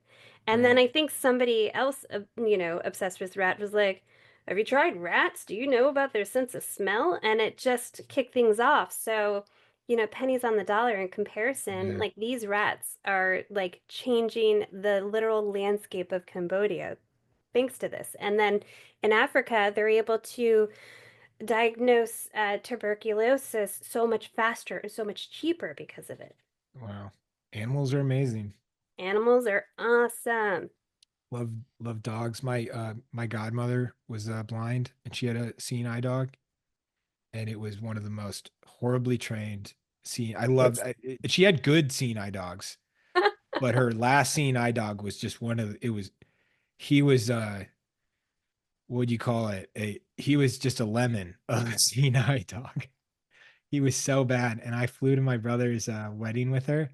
And then Right. I think somebody else, obsessed with rat was like, "Have you tried rats? Do you know about their sense of smell?" And it just kicked things off. So pennies on the dollar in comparison, Yeah. like these rats are like changing the literal landscape of Cambodia thanks to this. And then in Africa, they're able to diagnose tuberculosis so much faster and so much cheaper because of it. Wow. Animals are amazing. Animals are awesome. Love dogs. My godmother was blind and she had a seeing eye dog, and it was one of the most horribly trained seeing. I loved she had good seeing eye dogs, but her last seeing eye dog was just one of it was he was what would you call it? He was just a lemon of a seeing eye dog. He was so bad. And I flew to my brother's wedding with her,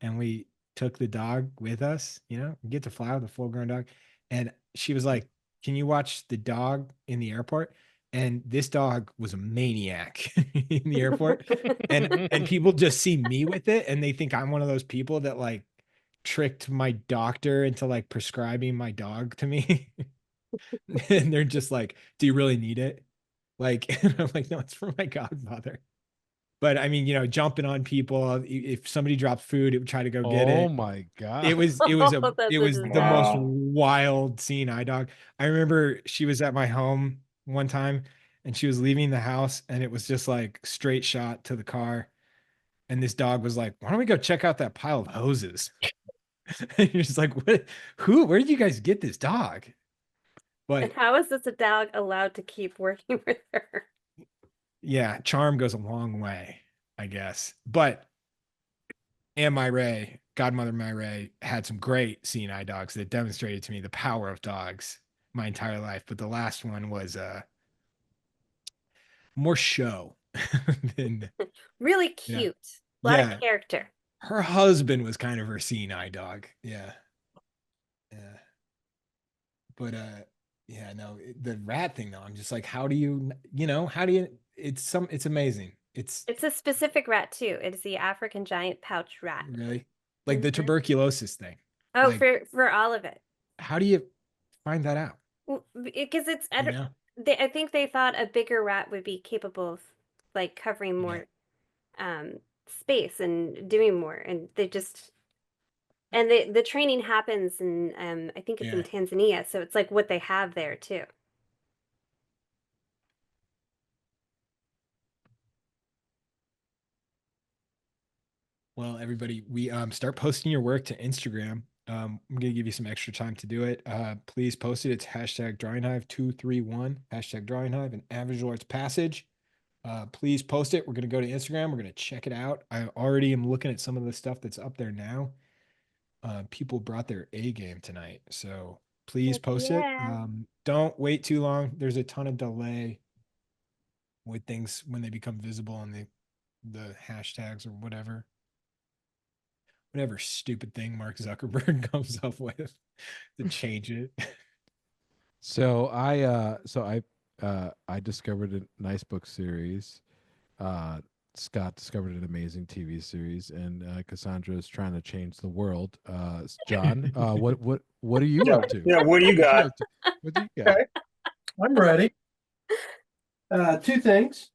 and we took the dog with us. We get to fly with a full-grown dog. And she was like, "Can you watch the dog in the airport?" And this dog was a maniac in the airport. And people just see me with it, and they think I'm one of those people that like tricked my doctor into like prescribing my dog to me. And they're just like, "Do you really need it?" Like, and I'm like, "No, it's for my godfather." But I mean, jumping on people. If somebody dropped food, it would try to go get Oh it. my It god. was it was a Oh, that's it was the interesting. most Wow. wild seeing eye dog. I remember she was at my home one time and she was leaving the house, and it was just like straight shot to the car. And this dog was like, "Why don't we go check out that pile of hoses?" And you're just like, "What? Where did you guys get this dog?" And But how is this a dog allowed to keep working with her? yeah, charm goes a long way, I guess. But Am I Ray godmother Myra had some great seeing eye dogs that demonstrated to me the power of dogs my entire life. But the last one was more show than Really yeah. cute. A lot Yeah. of character. Her husband was kind of her seeing eye dog. Yeah. Yeah. But yeah, no, the rat thing though, I'm just like, how do you, how do you, it's amazing. It's It's a specific rat too. It is the African giant pouch rat. really like the Mhm. tuberculosis thing. Oh, Like, for all of it. how do you find that out? Because it's You know? I think they thought a bigger rat would be capable of like covering more space and doing more, and they just and the training happens in I think it's in Yeah. Tanzania, so it's like what they have there too. Well, everybody, we start posting your work to Instagram. I'm gonna give you some extra time to do it. Please post it. It's hashtag Drawing Hive 231, hashtag Drawing Hive and Average Arts Passage. Please post it. We're gonna go to Instagram. We're gonna check it out. I already am looking at some of the stuff that's up there now. People brought their A game tonight, so please Heck post yeah. it. Don't wait too long. There's a ton of delay with things when they become visible on the hashtags or whatever stupid thing Mark Zuckerberg comes up with to change it. So I discovered a nice book series. Scott discovered an amazing TV series, and Cassandra is trying to change the world. John, what are you Yeah, up to? yeah. What do you got? What do you got? Okay, I'm ready. Two things.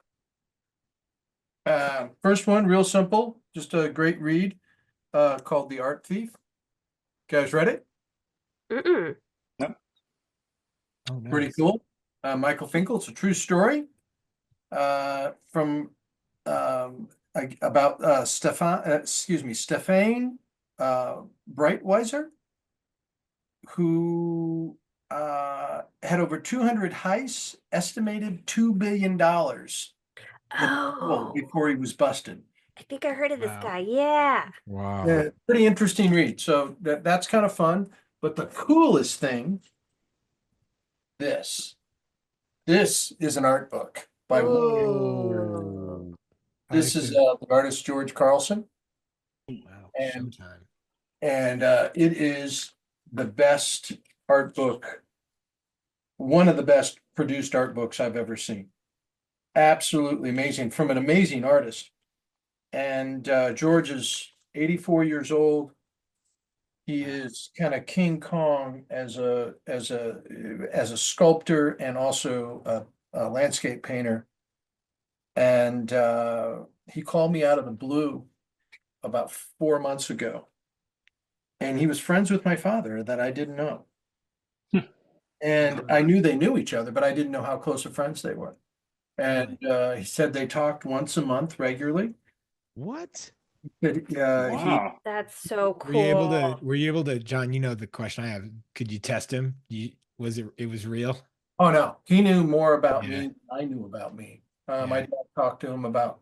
First one, real simple, just a great read, called The Art Thief. Guys read it? Mm-mm. Oh, Pretty nice. cool. Michael Finkel, it's a true story. From about Stefan Breitweiser, who had over 200 heists, estimated $2 billion Oh, before he was busted. I think I heard of this Wow. guy. Yeah. Wow. Pretty interesting read. So that's kind of fun. But the coolest thing, this is an art book by Ooh. this is the artist George Carlson, Wow. and Showtime. it is the best art book, one of the best produced art books I've ever seen. Absolutely amazing from an amazing artist. And George is 84 years old. He is kind of King Kong as a sculptor and also a landscape painter. And he called me out of the blue about 4 months ago. And he was friends with my father that I didn't know. And I knew they knew each other, but I didn't know how close of friends they were. And he said they talked once a month regularly. What? But, Wow. That's so Were you able to? cool. Were you able to, John? You know the question I have. Could you test him? Was it? It was real. Oh no, he knew more about Yeah. me than I knew about me. Yeah. My dad talked to him about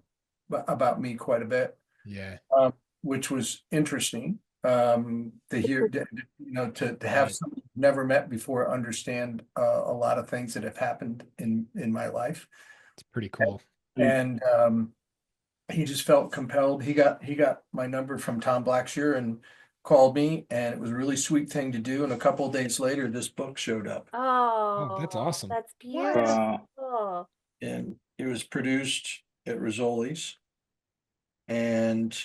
me quite a bit, Yeah. which was interesting. To hear, to have Right. somebody you've never met before understand a lot of things that have happened in my life. It's pretty cool. And he just felt compelled. He got my number from Tom Blackshear and called me, and it was a really sweet thing to do. And a couple of days later, this book showed up, Oh, that's awesome. That's What? beautiful. and it was produced at Rizzoli's. And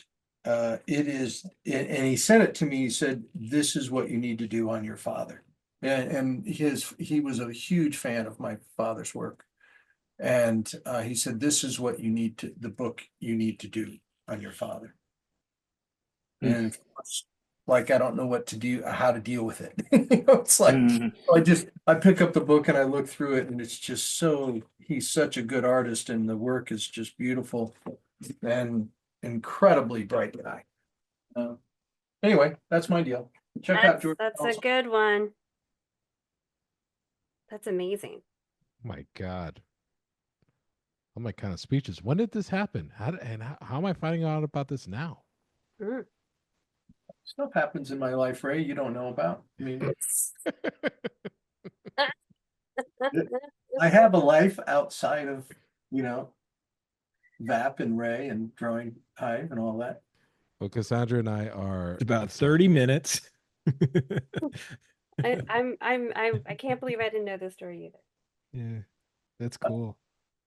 and he sent it to me. He said, "This is what you need to do on your father." And he was a huge fan of my father's work. And he said, "This is what the book you need to do on your father." And of course, like I don't know what to do, how to deal with it. It's like I pick up the book and I look through it, and it's just he's such a good artist, and the work is just beautiful and incredibly bright guy. Anyway, that's my deal. Check out George. That's a Carlson. good one. That's amazing. Oh my God. I'm like kind of speechless. When did this happen? How am I finding out about this now? Mm. Stuff happens in my life, Ray, you don't know about. I mean, I have a life outside of, you know, VAP and Ray and Drawing Hive and all that. Well, Cassandra and I are It's about 30 minutes. I can't believe I didn't know this story either. Yeah, that's cool.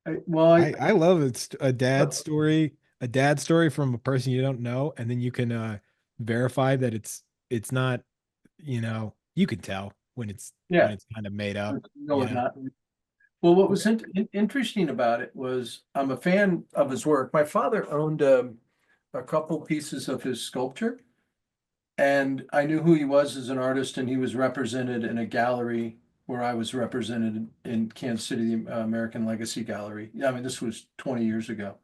I I love it. It's a dad story from a person you don't know, and then you can verify that it's not, you can tell when it's kind of made up. no, you it's know? not. Well, what was interesting about it was I'm a fan of his work. My father owned a couple pieces of his sculpture, and I knew who he was as an artist, and he was represented in a gallery where I was represented in Kansas City, the American Legacy Gallery. I mean, this was 20 years ago.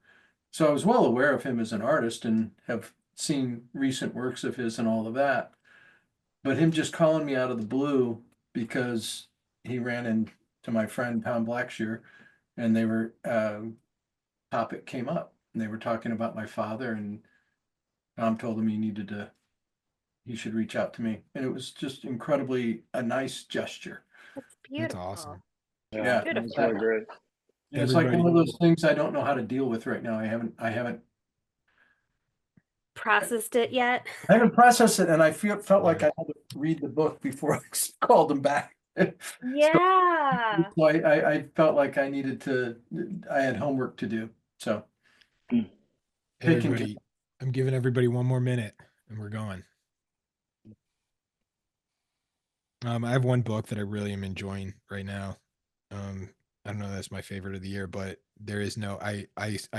So I was well aware of him as an artist and have seen recent works of his and all of that. But him just calling me out of the blue because he ran into my friend Tom Blackshear, and they were topic came up, and they were talking about my father, and Tom told him he should reach out to me, and it was just incredibly a nice gesture. That's That's beautiful. awesome. Yeah, it's really great. it's like one of Everybody- those things I don't know how to deal with right now. I haven't Processed it yet? processed it, and I felt like I had to read the book before I called him back. Yeah. So I felt like I needed to, I had homework to do, so. Everybody, I'm giving everybody one more minute, and we're going. I have one book that I really am enjoying right now. I don't know if that's my favorite of the year, but there is no. I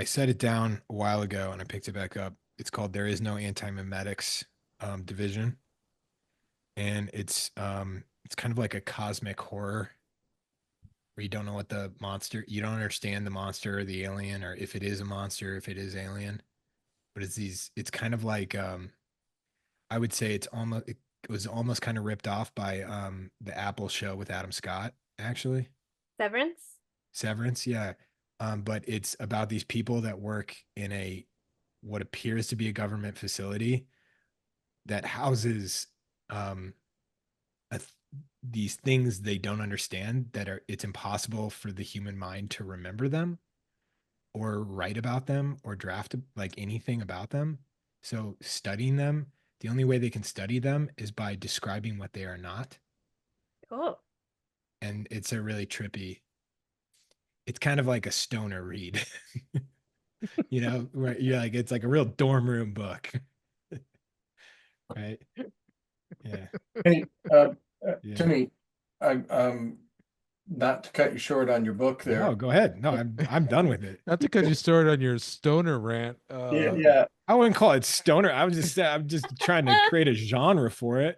set it down a while ago and I picked it back up. It's called "There Is No Anti-Memetics Division," and it's kind of like a cosmic horror where you don't know what the monster, you don't understand the monster or the alien, or if it is a monster, if it is alien. But it's kind of like I would say it was almost kind of ripped off by the Apple show with Adam Scott, actually. Severance, yeah. But it's about these people that work in what appears to be a government facility that houses these things they don't understand, it's impossible for the human mind to remember them or write about them or draft like anything about them. So studying them, the only way they can study them is by describing what they are not. Cool. And it's a really trippy, it's kind of like a stoner read, where you're like, it's like a real dorm room book. Right. Yeah. Hey, Yeah. Timmy, I'm not to cut you short on your book there. No, go ahead. No, I'm done with it. Not because you started on your stoner rant. Yeah, I wouldn't call it stoner. I'm just trying to create a genre for it.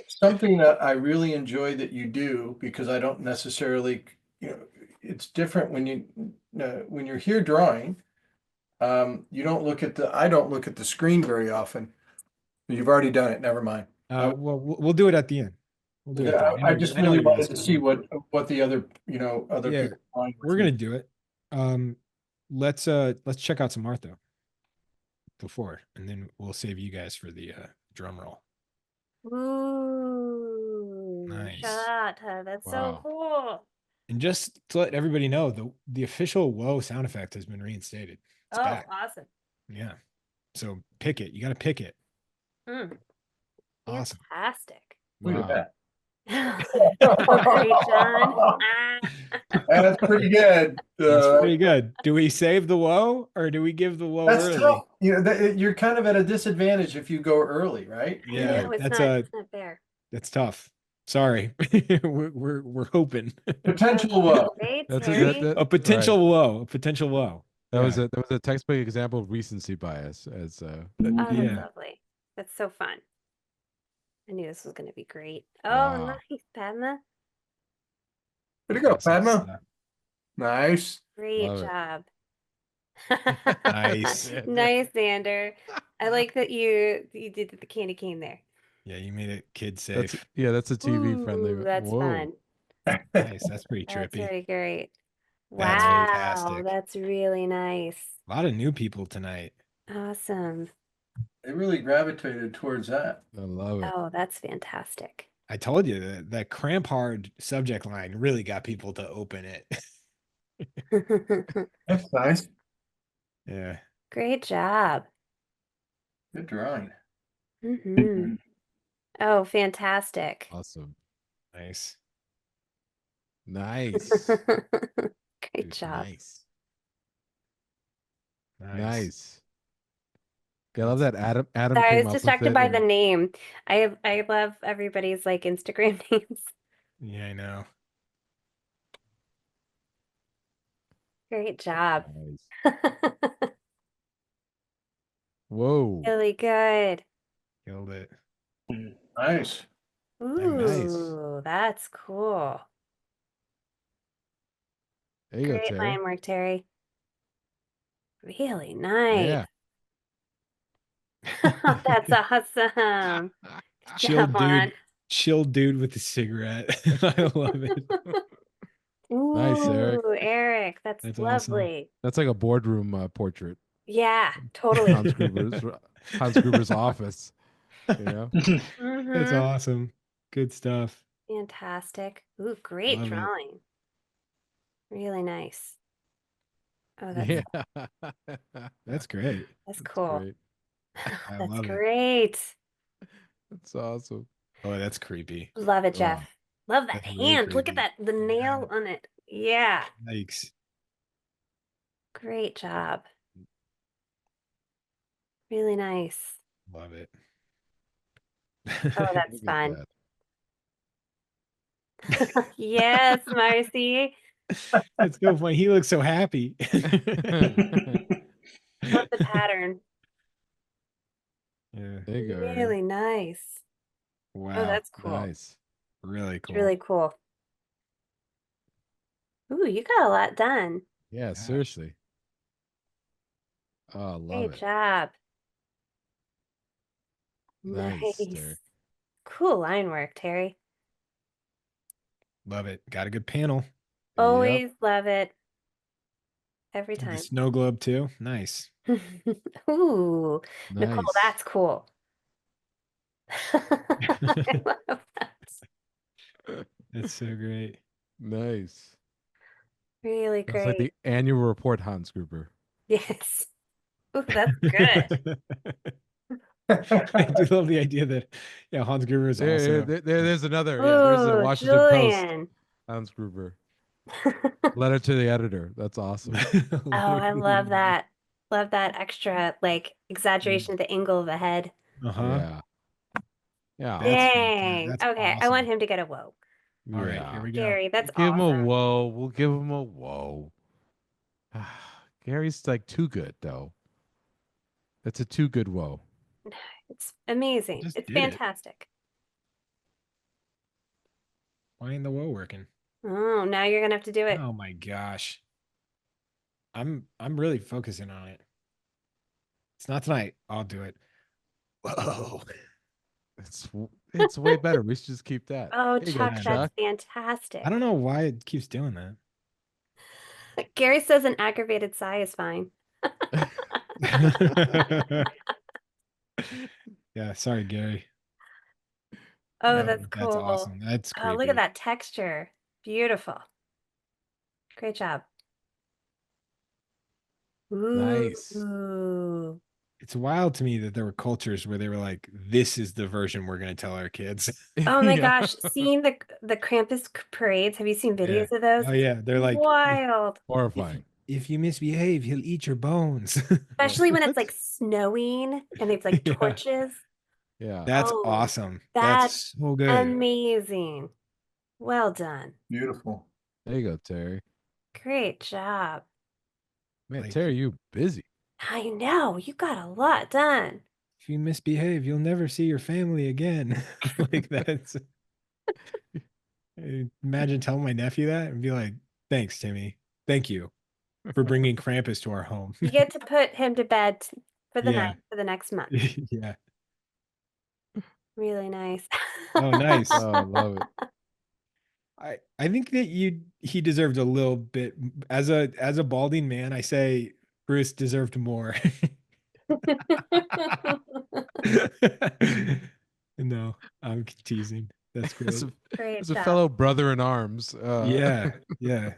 something that I really enjoy that you do, because I don't necessarily, it's different when you're here drawing. You don't look at I don't look at the screen very often. You've already done it, never mind. Well, we'll do it at the end. We'll do it at the end. I just I know really what you're wanted to asking. see what the other, other Yeah, people are doing with We're you. gonna do it. Let's check out some art though before, and then we'll save you guys for the drum roll. Ooh. Nice. Shut up. That's so Wow. cool. And just to let everybody know, the official whoa sound effect has been reinstated. It's Oh, back. awesome. Yeah. So pick it. You got to pick it. Awesome. Fantastic. Look at Wow. that. Oh, great, John. That's pretty good. That's pretty good. Do we save the woe or do we give the woe That's early? tough. You're kind of at a disadvantage if you go early, right? Yeah, No, it's that's not fair. that's tough. Sorry. we're hoping. Potential woe. Right, That's Terry? A potential woe. A potential woe. That was Yeah. a textbook example of recency bias. As Oh, that's Yeah. lovely. That's so fun. I knew this was going to be great. Oh, Wow. nice, Padma. Way to go, That's nice Padma. stuff. Nice. Great Love it. job. Nice. Nice, Xander. I like that you did the candy cane there. Yeah, you made it kid that's safe. that's a TV friendly. Ooh, that's Whoa. fun. Nice. That's pretty That's trippy. very great. That's Wow, fantastic. that's really nice. A lot of new people tonight. Awesome. They really gravitated towards that. I love it. Oh, that's fantastic. I told you that KrampHard subject line really got people to open it. That's nice. Yeah. Great job. Good drawing. Hmm. Oh, fantastic. Awesome. Nice. Nice. Great Dude, job. Nice. Nice. Nice. I love that Adam Sorry, I came was up with distracted it by the and- name. I love everybody's like Instagram names. Yeah, I know. Great job. Nice. Whoa. Really good. Killed it. Nice. Ooh, that's cool. There you go, Great Terry. line work, Terry. Really nice. Yeah. That's awesome. Chill Come on. dude. Chill dude with a cigarette. I love it. Nice, Eric. Ooh, Eric, that's That's awesome. lovely. That's like a boardroom portrait. Yeah, totally. Hans Gruber's office. You know? That's Mhm. awesome. Good stuff. Fantastic. Ooh, great Love it. drawing. Really nice. Oh, that's Yeah. That's great. that's cool. Great. I That's love it. great. That's awesome. Oh, that's creepy. Love it, Wow. Jeff. Love that That's really hand. Look at creepy. that, the nail on it. Yeah, Yikes. great job. Really nice. Love it. Oh, that's Look at fun. that. Yes, Marcy. It's so funny. He looks so happy. Love the pattern. Yeah. There you go. Eric. Really nice. Wow. Oh, that's cool. Nice. really It's cool. really cool. Ooh, you got a lot done. Yeah, seriously. Oh, I love Great it. job. Nice, Terry. Nice. Cool line work, Terry. Love it. Got a good panel. Always love it. Every Did the time. snow globe too. Nice. Ooh, Nicole, Nice. that's cool. I love that. That's so great. Nice. Really It's like great. the annual report, Hans Gruber. Yes. Ooh, that's good. I do love the idea that Hans Gruber is also There's another. Yeah, there's a Ooh, Washington Post. Julian. Hans Gruber. Letter to the editor. That's awesome. Oh, I love that. Love that extra like exaggeration of the angle of the head. Uh-huh. Yeah. Yeah. That's Dang. that's Okay, I awesome. want him to get a whoa. All right, Yeah. here we go. Gary, that's Give him a awesome. whoa. We'll give him a whoa. Gary's like too good though. That's a too good whoa. It's amazing. Just It's did it. fantastic. Why ain't the woe working? Oh, now you're gonna have to do it. Oh my gosh. I'm really focusing on it. It's not tonight. I'll do it. Whoa. It's way better. We should just keep that. Oh, Here you go, Chuck, Chuck. that's fantastic. I don't know why it keeps doing that. Gary says an aggravated sigh is fine. Yeah, sorry, Gary. Oh, No, that's cool. That's awesome. That's Oh, creepy. look at that texture. Beautiful. Great job. Nice. Ooh. It's wild to me that there were cultures where they were like, "This is the version we're going to tell our kids." Oh my Yeah. gosh, seeing the Krampus parades. Have you seen videos of those? Oh yeah, they're like, Wild. Horrifying. if you misbehave, he'll eat your bones. Especially when it's What? like snowing and they've like Yeah. torches. Yeah. That's Oh, awesome. that's That's so good. amazing. Well done. Beautiful. There you go, Terry. Great job. Man, Like- Terry, you busy. I know, you got a lot done. If you misbehave, you'll never see your family again. Like that's. Imagine telling my nephew that and be like, "Thanks, Timmy. Thank you for bringing Krampus to our home." You get to put him to bed for the Yeah. night for the next month. Yeah. Really nice. Oh, nice. Oh, I love it. I think that he deserved a little bit as a balding man. I say Bruce deserved more. No, I'm teasing. That's As great. a, Great as a job. fellow brother in arms. Yeah, yeah.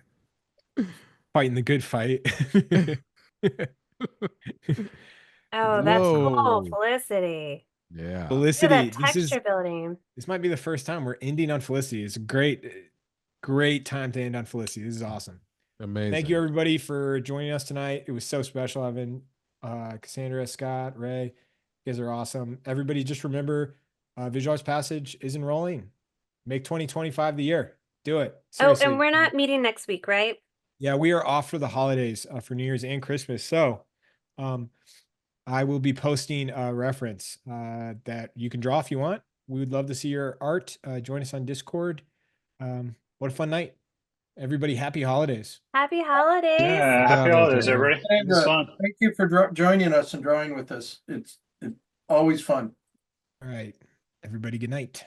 Fighting the good fight. Oh, that's cool, Whoa. Felicity. Yeah. Look at Felicity, that texture building. this might be the first time we're ending on Felicity. It's a great time to end on Felicity. This is awesome. Amazing. Thank you everybody for joining us tonight. It was so special having Cassandra, Scott, Ray. You guys are awesome. Everybody just remember Visual Arts Passage is enrolling. Make 2025 the year. Do it. Seriously. Oh, and we're not meeting next week, right? Yeah, we are off for the holidays for New Year's and Christmas. So I will be posting a reference that you can draw if you want. We would love to see your art. Join us on Discord. What a fun night. Everybody, happy holidays. Happy holidays. Yeah, happy holidays, everybody. It was fun. Thank you for joining us and drawing with us. It's always fun. All right. Everybody, good night.